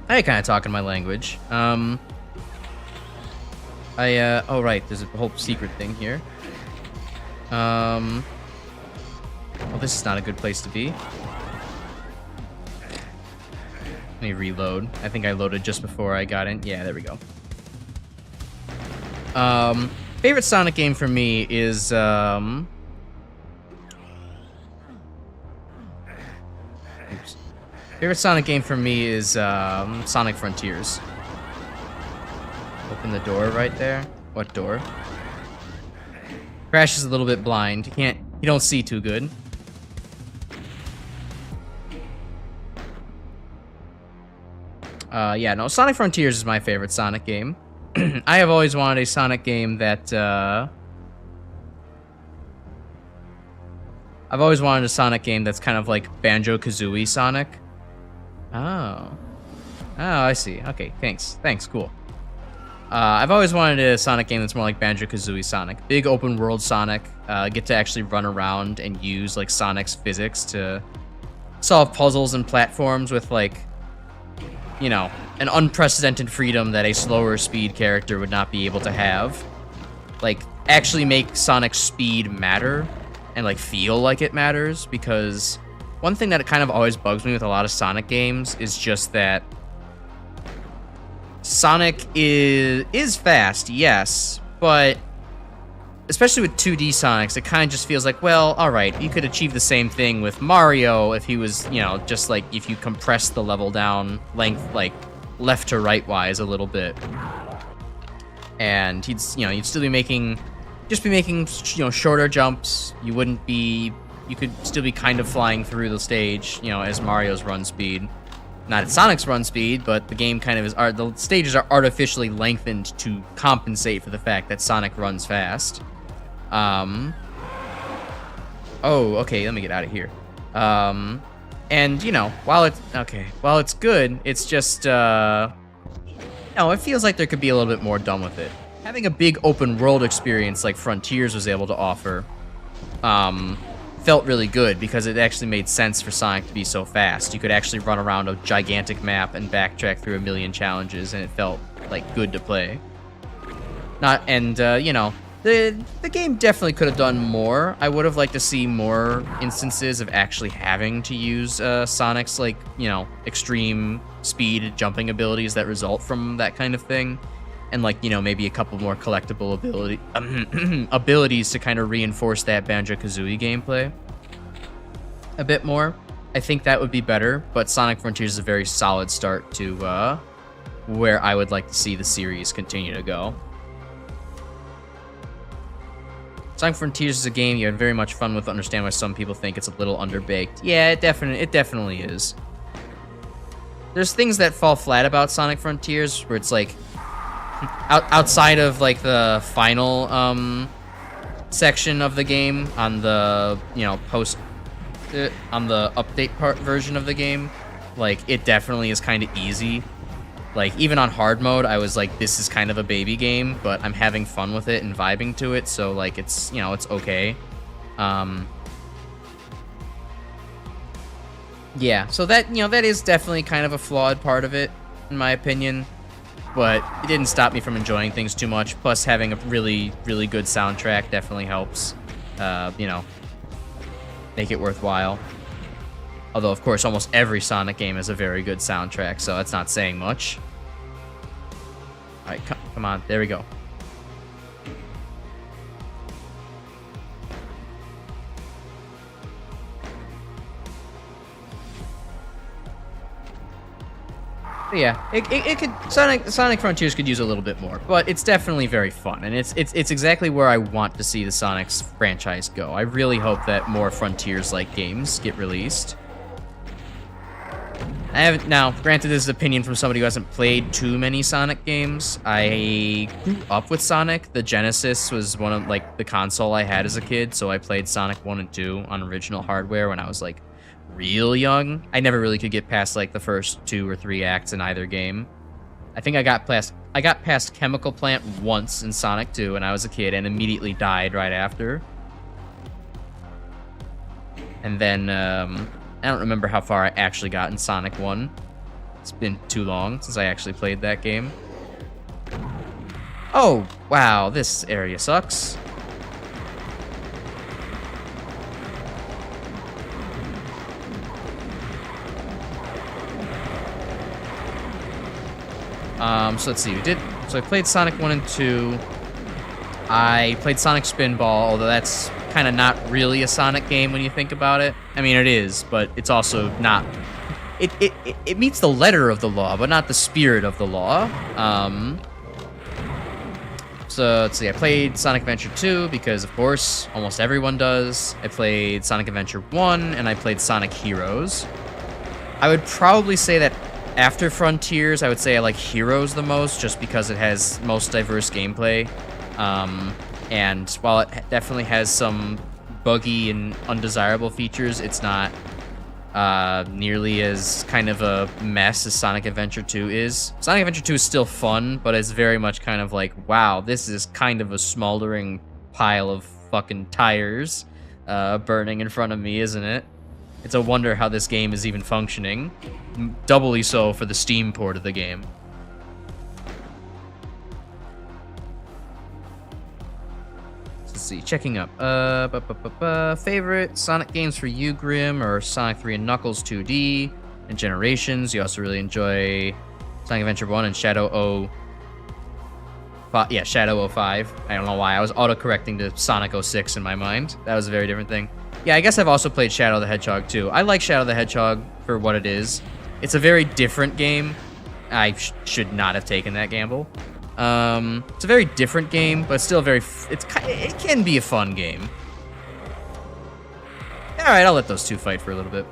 I kind of talking my language. Oh, right, there's a whole secret thing here. Well, this is not a good place to be. Let me reload. I think I loaded just before I got in. Yeah, there we go. Favorite Sonic game for me is, oops. Favorite Sonic game for me is, Sonic Frontiers. Open the door right there. What door? Crash is a little bit blind. You don't see too good. Yeah, no, Sonic Frontiers is my favorite Sonic game. I have always wanted a Sonic game that, I've always wanted a Sonic game that's kind of like Banjo-Kazooie Sonic. Oh. Oh, I see. Okay, thanks. Thanks, cool. I've always wanted a Sonic game that's more like Banjo-Kazooie Sonic. Big open world Sonic. Get to actually run around and use, like, Sonic's physics to solve puzzles and platforms with, like, you know, an unprecedented freedom that a slower speed character would not be able to have. Like, actually make Sonic's speed matter and, like, feel like it matters, because one thing that kind of always bugs me with a lot of Sonic games is just that Sonic is fast, yes, but especially with 2D Sonics, it kind of just feels like, well, alright, you could achieve the same thing with Mario if he was, you know, just like if you compress the level down length, like left to right wise a little bit. And you'd still be making, you know, shorter jumps. You could still be kind of flying through the stage, you know, as Mario's run speed. Not at Sonic's run speed, but the game kind of is, the stages are artificially lengthened to compensate for the fact that Sonic runs fast. Oh, okay, let me get out of here. And, you know, while it's good, it's just, no, it feels like there could be a little bit more done with it. Having a big open world experience like Frontiers was able to offer, felt really good because it actually made sense for Sonic to be so fast. You could actually run around a gigantic map and backtrack through a million challenges, and it felt like good to play. You know, the game definitely could have done more. I would have liked to see more instances of actually having to use Sonic's, like, you know, extreme speed jumping abilities that result from that kind of thing. And, like, you know, maybe a couple more collectible abilities to kind of reinforce that Banjo-Kazooie gameplay a bit more. I think that would be better, but Sonic Frontiers is a very solid start to where I would like to see the series continue to go. Sonic Frontiers is a game you had very much fun with. Understand why some people think it's a little underbaked. Yeah, it definitely is. There's things that fall flat about Sonic Frontiers where it's like outside of like the final section of the game on the, you know, on the update part version of the game, like it definitely is kind of easy. Like, even on hard mode, I was like, this is kind of a baby game, but I'm having fun with it and vibing to it, so, like, it's, you know, it's okay. Yeah, so that, you know, that is definitely kind of a flawed part of it, in my opinion, but it didn't stop me from enjoying things too much, plus having a really, really good soundtrack definitely helps, you know, make it worthwhile. Although, of course, almost every Sonic game has a very good soundtrack, so that's not saying much. Alright, come on. There we go. But yeah, it could Sonic Frontiers could use a little bit more, but it's definitely very fun, and it's exactly where I want to see the Sonic's franchise go. I really hope that more Frontiers-like games get released. I haven't, now, granted, this is opinion from somebody who hasn't played too many Sonic games. I grew up with Sonic. The Genesis was one of, like, the console I had as a kid, so I played Sonic 1 and 2 on original hardware when I was, like, real young. I never really could get past, like, the first 2 or 3 acts in either game. I think I got past Chemical Plant once in Sonic 2 when I was a kid and immediately died right after. And then, I don't remember how far I actually got in Sonic 1. It's been too long since I actually played that game. Oh, wow, this area sucks. So let's see, so I played Sonic 1 and 2. I played Sonic Spinball, although that's kind of not really a Sonic game when you think about it. I mean, it is, but it's also not. It meets the letter of the law, but not the spirit of the law. So let's see. I played Sonic Adventure 2 because, of course, almost everyone does. I played Sonic Adventure 1 and I played Sonic Heroes. I would probably say that after Frontiers, I would say I like Heroes the most, just because it has most diverse gameplay. And while it definitely has some buggy and undesirable features, it's not nearly as kind of a mess as Sonic Adventure 2 is. Sonic Adventure 2 is still fun, but it's very much kind of like, wow, this is kind of a smoldering pile of fucking tires burning in front of me, isn't it? It's a wonder how this game is even functioning. Doubly so for the Steam port of the game. Let's see, checking up. Favorite Sonic games for you, Grim, or Sonic 3 and Knuckles 2D and Generations. You also really enjoy Sonic Adventure 1 and Shadow 05. Yeah, Shadow 05. I don't know why. I was auto-correcting to Sonic 06 in my mind. That was a very different thing. Yeah, I guess I've also played Shadow the Hedgehog, too. I like Shadow the Hedgehog for what it is. It's a very different game. I should not have taken that gamble. It's a very different game, but still very. It can be a fun game. All right, I'll let those two fight for a little bit.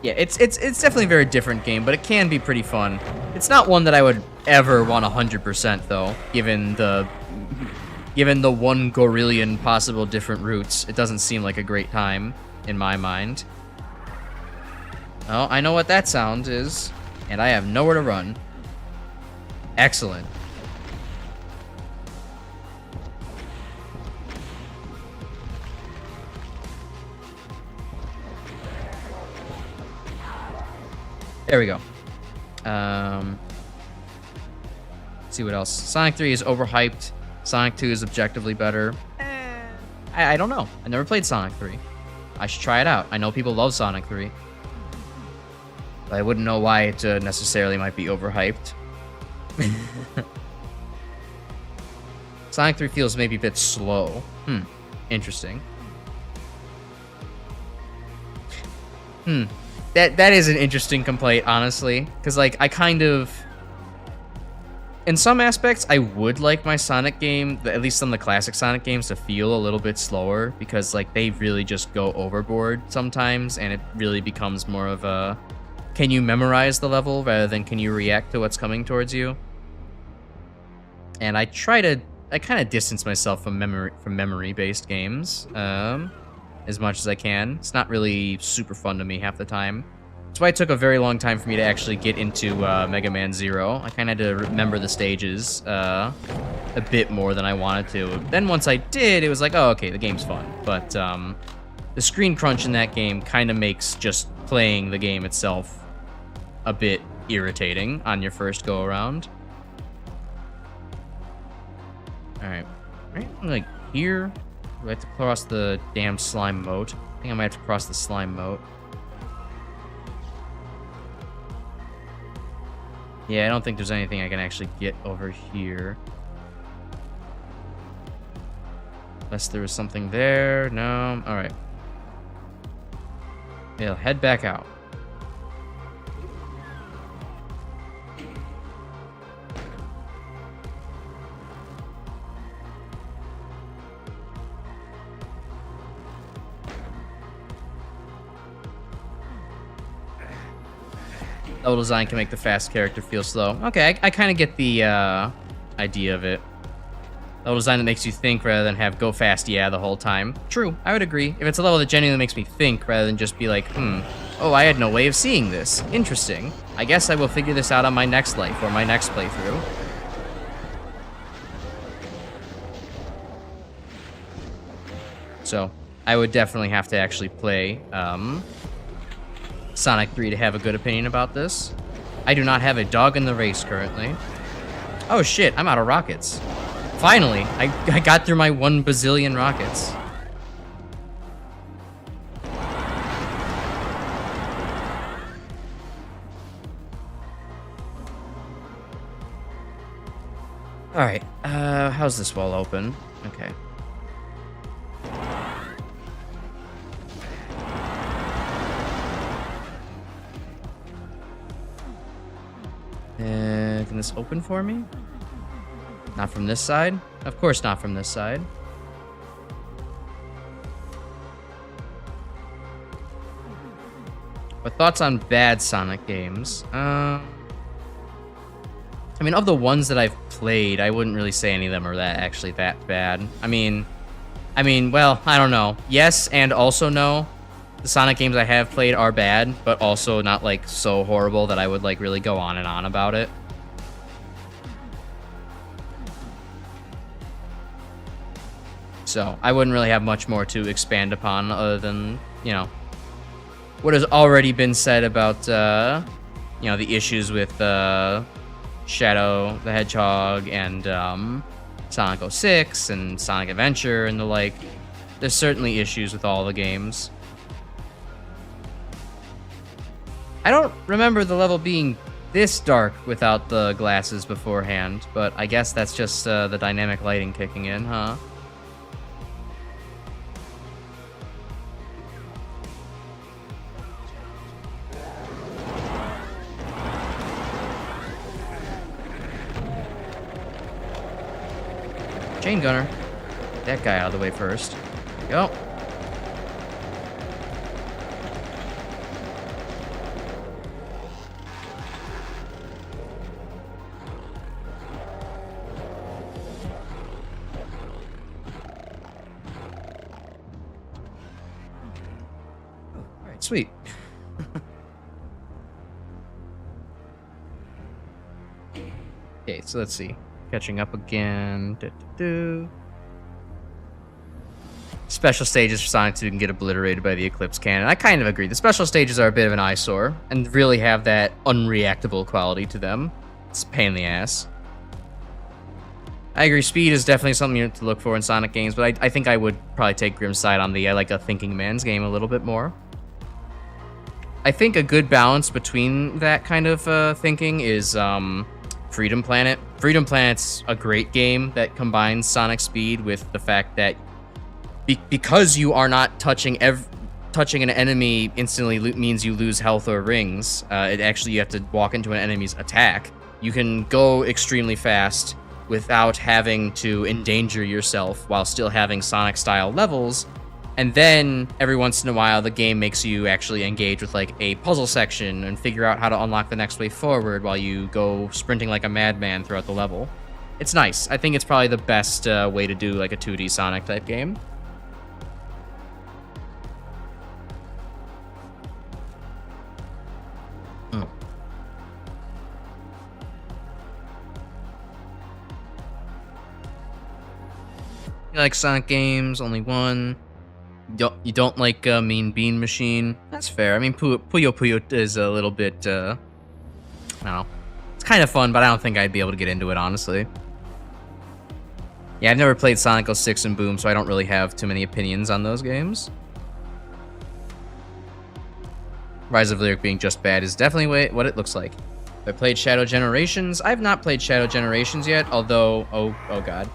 Yeah, it's definitely a very different game, but it can be pretty fun. It's not one that I would ever want 100% though, given the 1 gorillion possible different routes. It doesn't seem like a great time in my mind. Oh, I know what that sound is, and I have nowhere to run. Excellent. There we go. See what else. Sonic 3 is overhyped. Sonic 2 is objectively better. I don't know. I never played Sonic 3. I should try it out. I know people love Sonic 3. But I wouldn't know why it necessarily might be overhyped. Sonic 3 feels maybe a bit slow. Interesting. That is an interesting complaint, honestly. Because, like, I kind of... In some aspects, I would like my Sonic game, at least some of the classic Sonic games, to feel a little bit slower. Because, like, they really just go overboard sometimes. And it really becomes more of a... Can you memorize the level rather than can you react to what's coming towards you? And I kind of distance myself from memory-based games as much as I can. It's not really super fun to me half the time. That's why it took a very long time for me to actually get into Mega Man Zero. I kind of had to remember the stages a bit more than I wanted to. Then once I did, it was like, oh, okay, the game's fun. But the screen crunch in that game kind of makes just playing the game itself a bit irritating on your first go-around. Alright. Like, here, do I have to cross the damn slime moat? I think I might have to cross the slime moat. Yeah, I don't think there's anything I can actually get over here. Unless there was something there. No. Alright. Yeah, head back out. Level design can make the fast character feel slow. Okay, I kind of get the idea of it. Level design that makes you think rather than have go fast, yeah, the whole time. True, I would agree. If it's a level that genuinely makes me think rather than just be like, oh, I had no way of seeing this. Interesting. I guess I will figure this out on my next life or my next playthrough. So, I would definitely have to actually play Sonic 3 to have a good opinion about this. I do not have a dog in the race currently. Oh shit, I'm out of rockets. Finally, I got through my 1 bazillion rockets. Alright, how's this wall open? Okay. Can this open for me? Not from this side? Of course not from this side. But thoughts on bad Sonic games? I mean, of the ones that I've played, I wouldn't really say any of them are actually that bad. I mean, well, I don't know. Yes, and also no. The Sonic games I have played are bad, but also not, like, so horrible that I would, like, really go on and on about it. So, I wouldn't really have much more to expand upon other than, you know, what has already been said about, you know, the issues with Shadow the Hedgehog and Sonic 06 and Sonic Adventure and the like. There's certainly issues with all the games. I don't remember the level being this dark without the glasses beforehand, but I guess that's just the dynamic lighting kicking in, huh? Chain gunner. Get that guy out of the way first. Go. Alright, sweet. Okay, so let's see. Catching up again. special stages for Sonic 2 can get obliterated by the Eclipse cannon. I kind of agree. The special stages are a bit of an eyesore and really have that unreactable quality to them. It's a pain in the ass. I agree, speed is definitely something to look for in Sonic games, but I think I would probably take Grim's side on the I like a thinking man's game a little bit more. I think a good balance between that kind of thinking is Freedom Planet. Freedom Planet's a great game that combines Sonic speed with the fact that because you are not touching an enemy instantly means you lose health or rings. It actually, you have to walk into an enemy's attack. You can go extremely fast without having to endanger yourself while still having Sonic-style levels. And then, every once in a while, the game makes you actually engage with, like, a puzzle section and figure out how to unlock the next way forward while you go sprinting like a madman throughout the level. It's nice. I think it's probably the best way to do, like, a 2D Sonic-type game. You like Sonic games, only one. You don't like Mean Bean Machine. That's fair. I mean, Puyo Puyo is a little bit, I don't know. It's kind of fun, but I don't think I'd be able to get into it, honestly. Yeah, I've never played Sonic 06 and Boom, so I don't really have too many opinions on those games. Rise of Lyric being just bad is definitely what it looks like. I played Shadow Generations. I have not played Shadow Generations yet, although, oh god.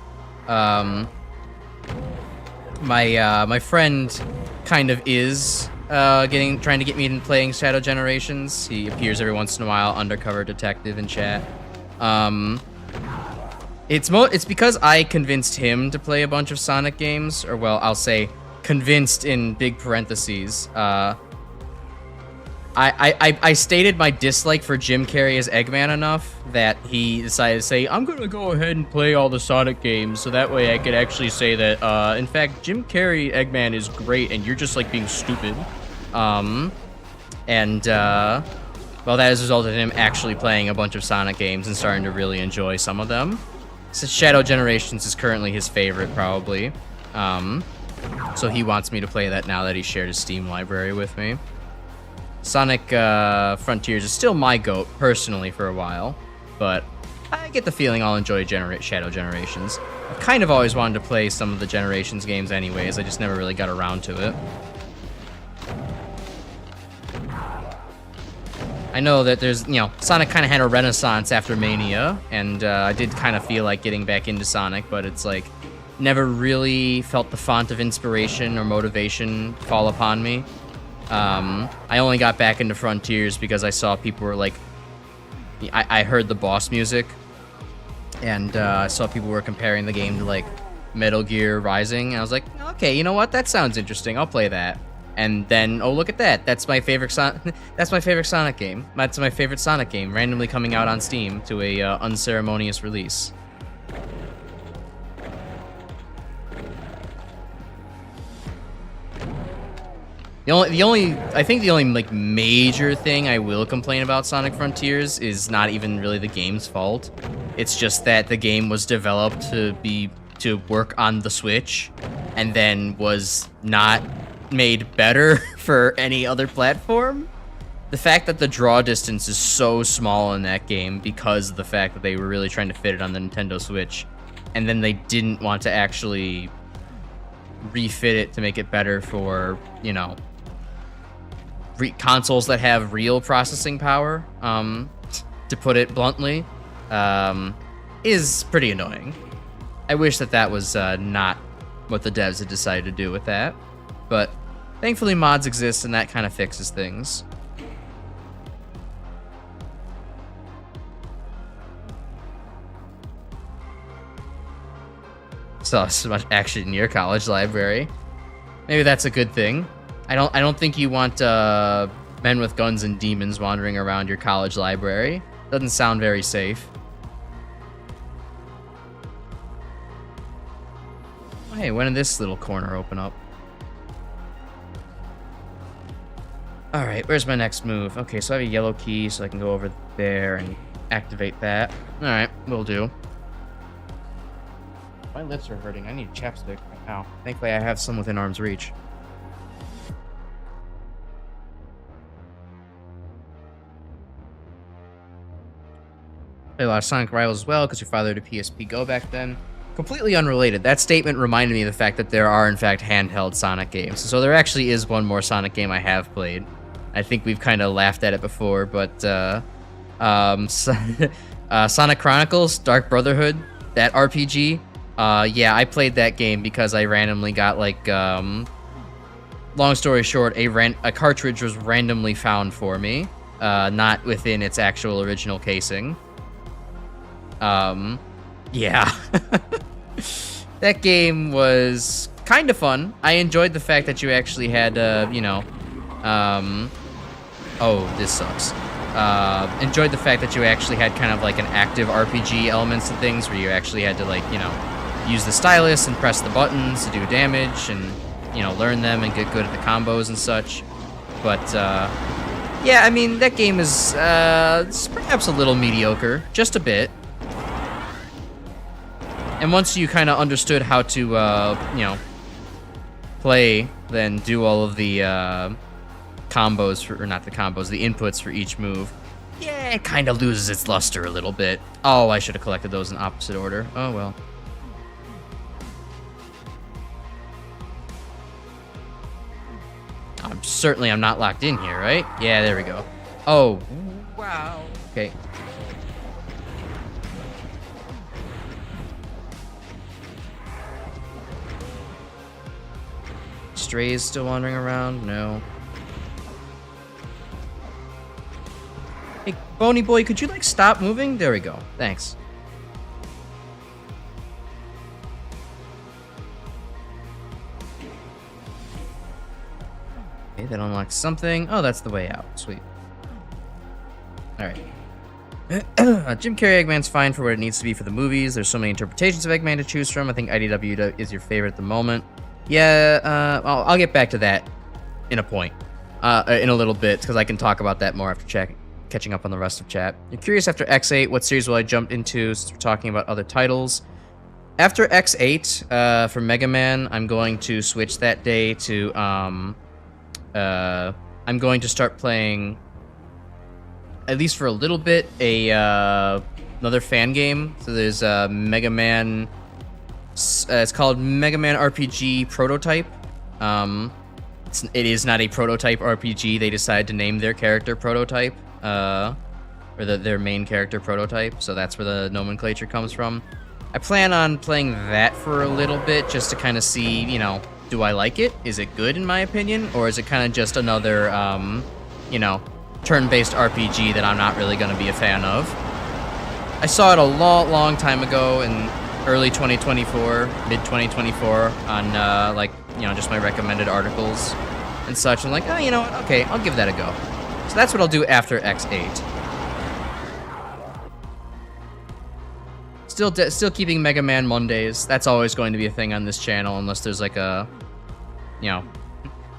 My friend kind of is trying to get me into playing Shadow Generations. He appears every once in a while, undercover detective in chat. It's because I convinced him to play a bunch of Sonic games, or well, I'll say convinced in big parentheses. I stated my dislike for Jim Carrey as Eggman enough that he decided to say, I'm gonna go ahead and play all the Sonic games so that way I could actually say that, in fact, Jim Carrey Eggman is great and you're just, like, being stupid. Well, that has resulted in him actually playing a bunch of Sonic games and starting to really enjoy some of them. So Shadow Generations is currently his favorite, probably. So he wants me to play that now that he shared his Steam library with me. Sonic Frontiers is still my GOAT, personally, for a while, but I get the feeling I'll enjoy Shadow Generations. I've kind of always wanted to play some of the Generations games anyways, I just never really got around to it. I know that there's, Sonic kind of had a renaissance after Mania, and I did kind of feel like getting back into Sonic, but it's like, never really felt the font of inspiration or motivation fall upon me. I only got back into Frontiers because I saw people were like, I heard the boss music, and I saw people were comparing the game to like Metal Gear Rising, and I was like, okay, you know what? That sounds interesting. I'll play that. And then, oh look at that! That's my favorite That's my favorite Sonic game. That's my favorite Sonic game, randomly coming out on Steam to a unceremonious release. I think the only like major thing I will complain about Sonic Frontiers is not even really the game's fault. It's just that the game was developed to work on the Switch, and then was not made better for any other platform. The fact that the draw distance is so small in that game because of the fact that they were really trying to fit it on the Nintendo Switch, and then they didn't want to actually refit it to make it better for, consoles that have real processing power, to put it bluntly, is pretty annoying. I wish that was not what the devs had decided to do with that, but thankfully mods exist and that kind of fixes things. So much action in your college library. Maybe that's a good thing. I don't think you want men with guns and demons wandering around your college library. Doesn't sound very safe. Hey, when did this little corner open up? Alright, where's my next move? Okay, so I have a yellow key, so I can go over there and activate that. Alright, will do. My lips are hurting. I need chapstick right now. Thankfully, I have some within arm's reach. Played a lot of Sonic Rivals as well because your father had a PSP Go back then. Completely unrelated. That statement reminded me of the fact that there are, in fact, handheld Sonic games. So there actually is one more Sonic game I have played. I think we've kind of laughed at it before, but Sonic Chronicles Dark Brotherhood, that RPG. Yeah, I played that game because I randomly got, like, long story short, a cartridge was randomly found for me, not within its actual original casing. Yeah. That game was kind of fun. I enjoyed the fact that you actually had, you know, oh, this sucks. Enjoyed the fact that you actually had kind of like an active RPG elements to things where you actually had to, like, you know, use the stylus and press the buttons to do damage and, you know, learn them and get good at the combos and such. But, yeah, I mean, that game is, it's perhaps a little mediocre, just a bit. And once you kind of understood how to, you know, play, then do all of the, combos, or not the combos, the inputs for each move, yeah, it kind of loses its luster a little bit. Oh, I should have collected those in opposite order. Oh, well. I'm not locked in here, right? Yeah, there we go. Oh, wow. Okay. Strays still wandering around? No. Hey, Bony Boy, could you, like, stop moving? There we go. Thanks. Okay, that unlocks something. Oh, that's the way out. Sweet. Alright. Jim Carrey Eggman's fine for what it needs to be for the movies. There's so many interpretations of Eggman to choose from. I think IDW is your favorite at the moment. Yeah, I'll get back to that in a little bit, because I can talk about that more after catching up on the rest of chat. You're curious after X8, what series will I jump into since we're talking about other titles? After X8, for Mega Man, I'm going to switch that day to, I'm going to start playing, at least for a little bit, another fan game. So there's Mega Man. It's called Mega Man RPG Prototype. It is not a prototype RPG. They decided to name their character Prototype, or their main character Prototype. So that's where the nomenclature comes from. I plan on playing that for a little bit just to kind of see, you know, do I like it? Is it good in my opinion, or is it kind of just another, you know, turn-based RPG that I'm not really going to be a fan of? I saw it a long time ago in early 2024, mid-2024, on, like, you know, just my recommended articles and such. I'm like, oh, you know what? Okay, I'll give that a go. So that's what I'll do after X8. Still keeping Mega Man Mondays. That's always going to be a thing on this channel, unless there's like a, you know,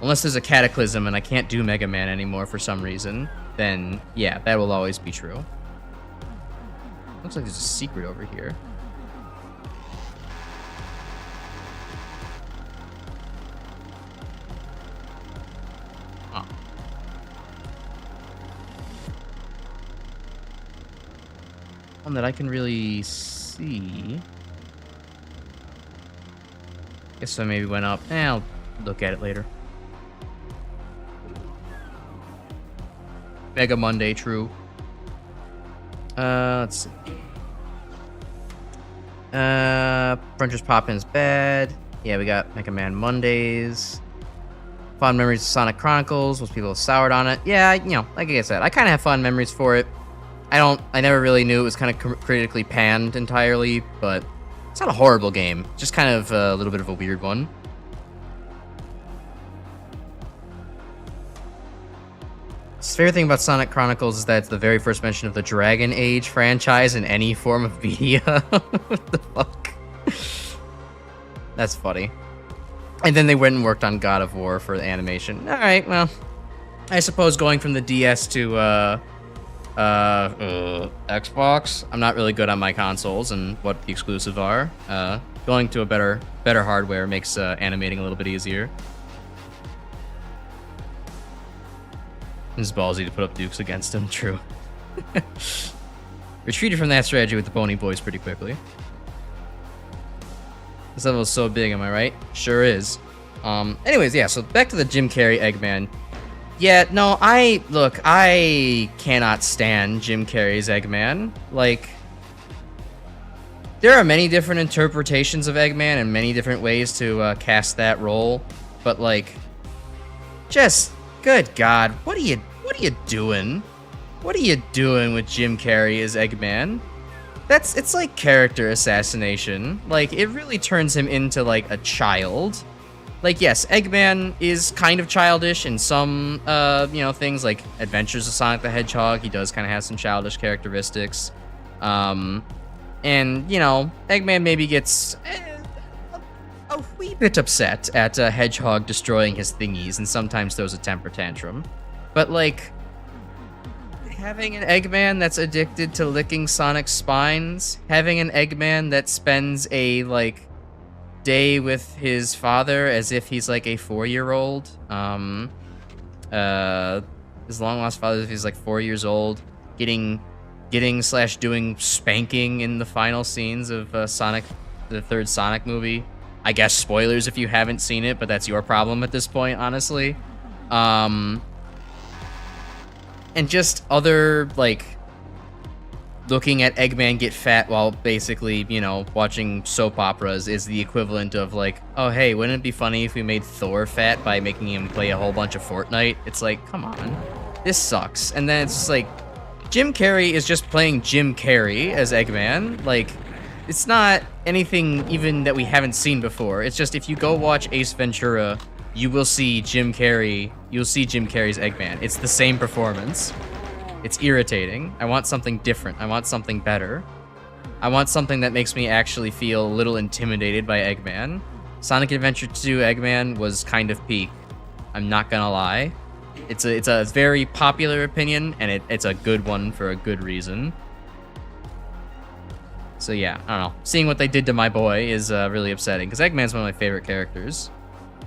unless there's a cataclysm and I can't do Mega Man anymore for some reason. Then, yeah, that will always be true. Looks like there's a secret over here. One that I can really see. Guess I maybe went up. I'll look at it later. Mega Monday, true. Let's see. French's Poppin's bad. Yeah, we got Mega Man Mondays. Fond memories of Sonic Chronicles. Most people have soured on it. Yeah, you know, like I said, I kind of have fond memories for it. I never really knew it was kind of critically panned entirely, but it's not a horrible game. Just kind of a little bit of a weird one. His favorite thing about Sonic Chronicles is that it's the very first mention of the Dragon Age franchise in any form of media. What the fuck? That's funny. And then they went and worked on God of War for the animation. Alright, well, I suppose going from the DS to Xbox. I'm not really good on my consoles and what the exclusives are. Going to a better hardware makes animating a little bit easier. It's ballsy to put up dukes against him, true. Retreated from that strategy with the Pony Boys pretty quickly. This level is so big, am I right? Sure is. Anyways, yeah, so back to the Jim Carrey Eggman. Yeah, no, I cannot stand Jim Carrey's Eggman. Like, there are many different interpretations of Eggman and many different ways to cast that role, but like, just, good God, what are you doing? What are you doing with Jim Carrey as Eggman? It's like character assassination. Like, it really turns him into like a child. Like, yes, Eggman is kind of childish in some, things like Adventures of Sonic the Hedgehog. He does kind of have some childish characteristics. And, Eggman maybe gets a wee bit upset at Hedgehog destroying his thingies and sometimes throws a temper tantrum. But, like, having an Eggman that's addicted to licking Sonic's spines, having an Eggman that spends a, like, day with his father as if he's like a 4-year-old. His long lost father, if he's like 4 years old, getting / doing spanking in the final scenes of Sonic, the third Sonic movie. I guess spoilers if you haven't seen it, but that's your problem at this point, honestly. And just other, like, looking at Eggman get fat while basically, watching soap operas is the equivalent of like, oh, hey, wouldn't it be funny if we made Thor fat by making him play a whole bunch of Fortnite? It's like, come on, this sucks. And then it's just like, Jim Carrey is just playing Jim Carrey as Eggman. Like, it's not anything even that we haven't seen before. It's just if you go watch Ace Ventura, you will see Jim Carrey. You'll see Jim Carrey's Eggman. It's the same performance. It's irritating. I want something different. I want something better. I want something that makes me actually feel a little intimidated by Eggman. Sonic Adventure 2 Eggman was kind of peak. I'm not gonna lie. It's a very popular opinion, and it's a good one for a good reason. So yeah, I don't know. Seeing what they did to my boy is really upsetting, because Eggman's one of my favorite characters.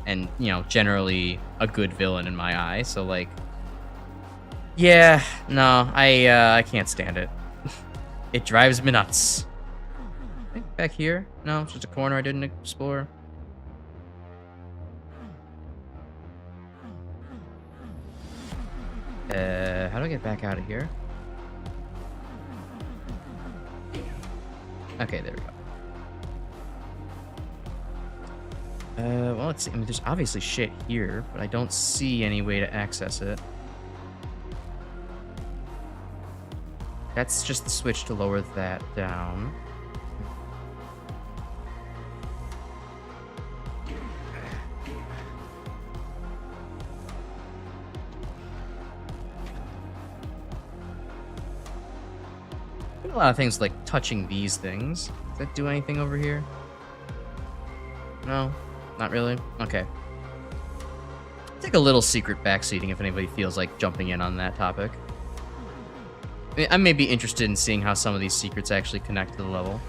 And, generally a good villain in my eye, so like... Yeah, no, I can't stand it. It drives me nuts. I think back here? No, it's just a corner I didn't explore. How do I get back out of here? Okay, there we go. Well, let's see. I mean, there's obviously shit here, but I don't see any way to access it. That's just the switch to lower that down. A lot of things like touching these things. Does that do anything over here? No, not really. Okay. Take a little secret backseating if anybody feels like jumping in on that topic. I may be interested in seeing how some of these secrets actually connect to the level.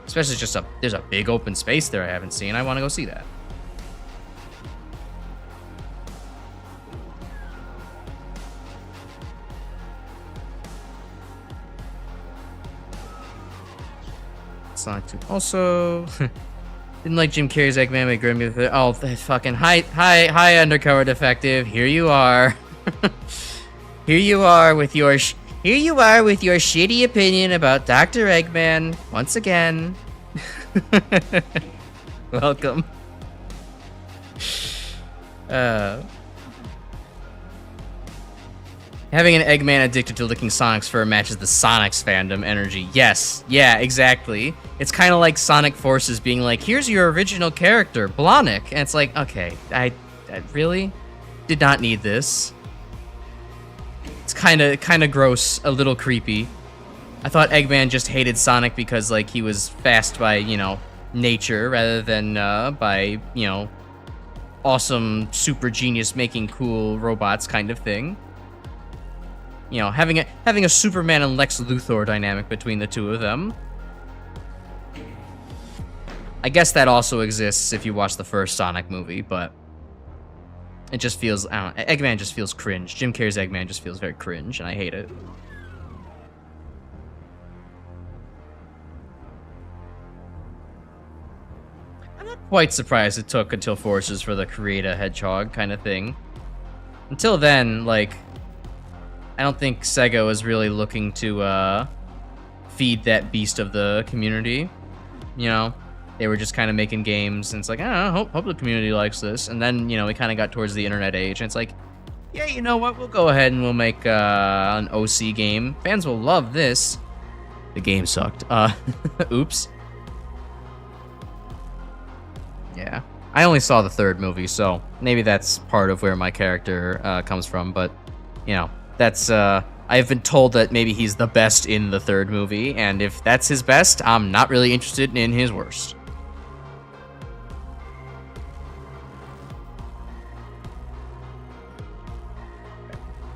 Especially just there's a big open space there I haven't seen. I want to go see that. Sonic 2 also. Didn't like Jim Carrey's Eggman, but Grimmy with it. Oh, fucking hi, undercover detective. Here you are. Here you are with your shitty opinion about Dr. Eggman once again. Welcome. Having an Eggman addicted to licking Sonic's fur matches the Sonic's fandom energy. Yes, yeah, exactly. It's kind of like Sonic Forces being like, here's your original character, Blahnik. And it's like, okay, I really did not need this. It's kind of gross, a little creepy. I thought Eggman just hated Sonic because, like, he was fast by, nature rather than by, awesome super genius making cool robots kind of thing. you know, having a Superman and Lex Luthor dynamic between the two of them. I guess that also exists if you watch the first Sonic movie, but it just feels, I don't know, Eggman just feels cringe. Jim Carrey's Eggman just feels very cringe, and I hate it. I'm not quite surprised it took until Forces for the create a hedgehog kind of thing. Until then, like, I don't think Sega was really looking to feed that beast of the community, you know? They were just kind of making games, and it's like, I don't know, hope the community likes this. And then, you know, we kind of got towards the internet age, and it's like, yeah, you know what, we'll go ahead and we'll make an OC game. Fans will love this. The game sucked. Oops. Yeah. I only saw the third movie, so maybe that's part of where my character comes from, but, you know, that's, I've been told that maybe he's the best in the third movie, and if that's his best, I'm not really interested in his worst.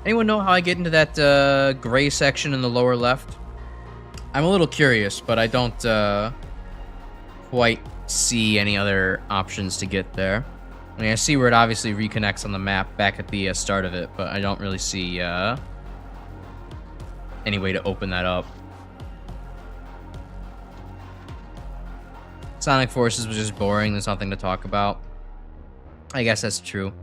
Anyone know how I get into that gray section in the lower left? I'm a little curious, but I don't quite see any other options to get there. I mean, I see where it obviously reconnects on the map back at the start of it, but I don't really see any way to open that up. Sonic Forces was just boring. There's nothing to talk about. I guess that's true.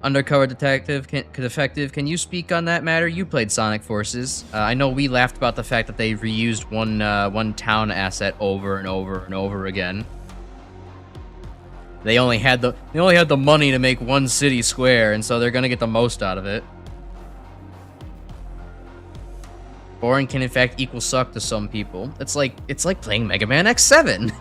Undercover Detective, can you speak on that matter? You played Sonic Forces. I know we laughed about the fact that they reused one town asset over and over and over again. They only had the money to make one city square, and so they're gonna get the most out of it. Boring can in fact equal suck to some people. It's like playing Mega Man X7.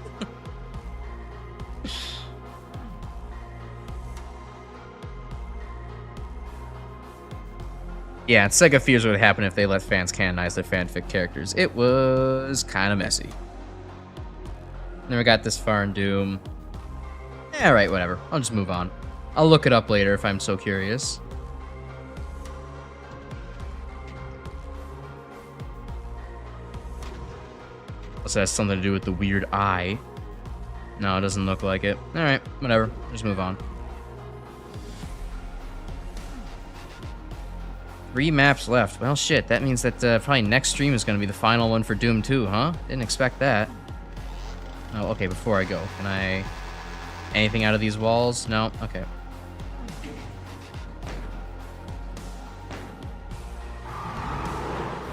Yeah, and Sega fears what would happen if they let fans canonize their fanfic characters. It was kind of messy. Never got this far in Doom. Alright, whatever. I'll just move on. I'll look it up later if I'm so curious. Also has something to do with the weird eye. No, it doesn't look like it. Alright, whatever. Just move on. 3 maps left. Well, shit, that means that probably next stream is going to be the final one for Doom 2, huh? Didn't expect that. Oh, okay, before I go, can I... anything out of these walls? No? Okay.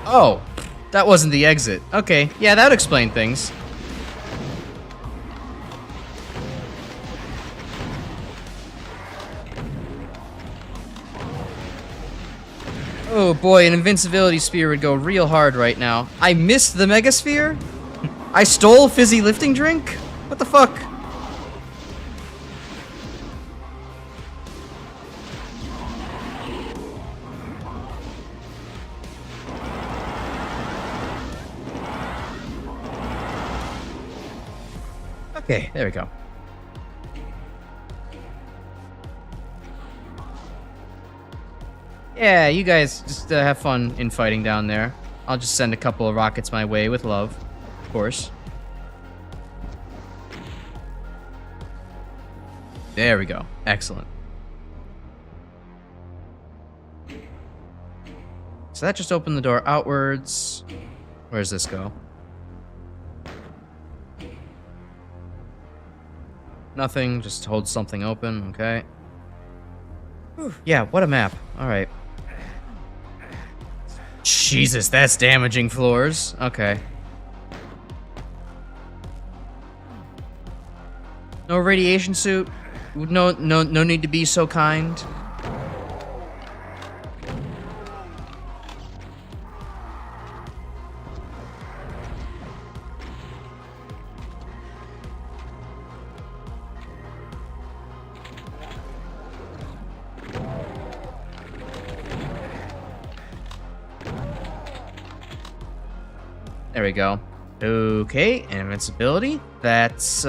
Oh! That wasn't the exit. Okay, yeah, that would explain things. Oh boy, an invincibility spear would go real hard right now. I missed the mega sphere? I stole fizzy lifting drink? What the fuck? Okay, there we go. Yeah, you guys just have fun in fighting down there. I'll just send a couple of rockets my way with love, of course. There we go. Excellent. So that just opened the door outwards. Where does this go? Nothing, just hold something open, okay. Whew, yeah, what a map. Alright. Jesus, that's damaging floors. Okay. No radiation suit? No need to be so kind. There we go. Okay, invincibility. That's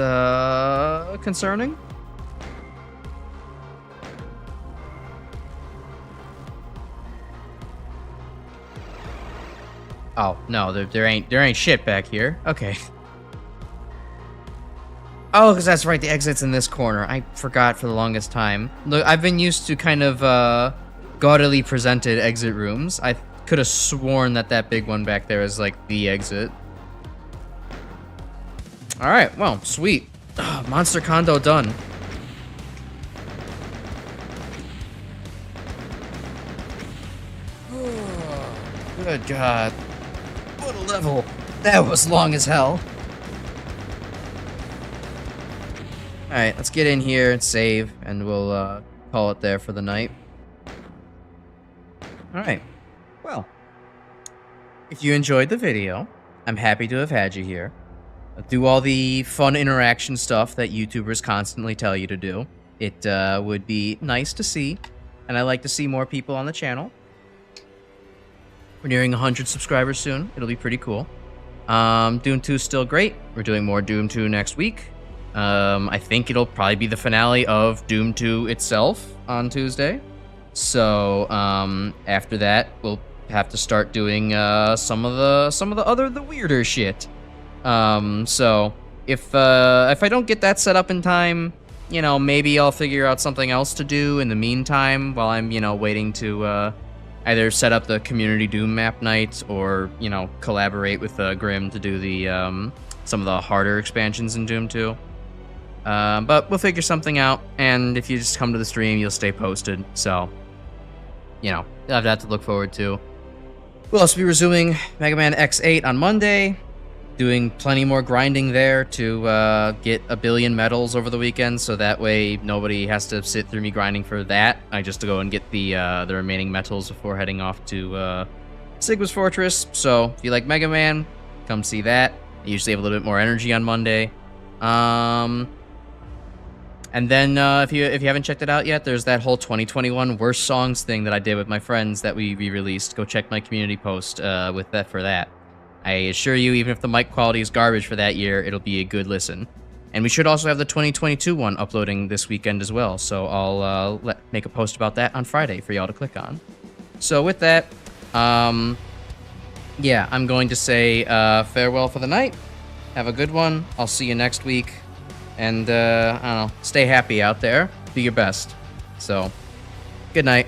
concerning. Oh, no, there ain't shit back here. Okay. Oh, because that's right, the exit's in this corner. I forgot for the longest time. Look, I've been used to kind of, gaudily presented exit rooms. I could have sworn that big one back there is, like, the exit. Alright, well, sweet. Oh, Monster Condo done. Oh, good God. What a level. That was long as hell. Alright, let's get in here and save, and we'll call it there for the night. Alright, well, if you enjoyed the video, I'm happy to have had you here. Do all the fun interaction stuff that YouTubers constantly tell you to do. It would be nice to see, and I like to see more people on the channel. We're nearing 100 subscribers soon. It'll be pretty cool. Doom 2 is still great. We're doing more Doom 2 next week. I think it'll probably be the finale of Doom 2 itself on Tuesday. So, after that, we'll have to start doing, some of the weirder shit. So, if I don't get that set up in time, you know, maybe I'll figure out something else to do in the meantime while I'm, you know, waiting to, either set up the community Doom map night or, you know, collaborate with, Grim to do the, some of the harder expansions in Doom 2. But we'll figure something out, and if you just come to the stream, you'll stay posted, so, you know, you'll have that to look forward to. We'll also be resuming Mega Man X8 on Monday, doing plenty more grinding there to get 1 billion medals over the weekend, so that way nobody has to sit through me grinding for that. I just go and get the remaining metals before heading off to Sigma's Fortress, so if you like Mega Man, come see that. I usually have a little bit more energy on Monday. And then, if you haven't checked it out yet, there's that whole 2021 worst songs thing that I did with my friends that we re-released. Go check my community post for that. I assure you, even if the mic quality is garbage for that year, it'll be a good listen. And we should also have the 2022 one uploading this weekend as well, so I'll make a post about that on Friday for y'all to click on. So with that, yeah, I'm going to say farewell for the night. Have a good one. I'll see you next week. And, I don't know, stay happy out there. Do your best. So, good night.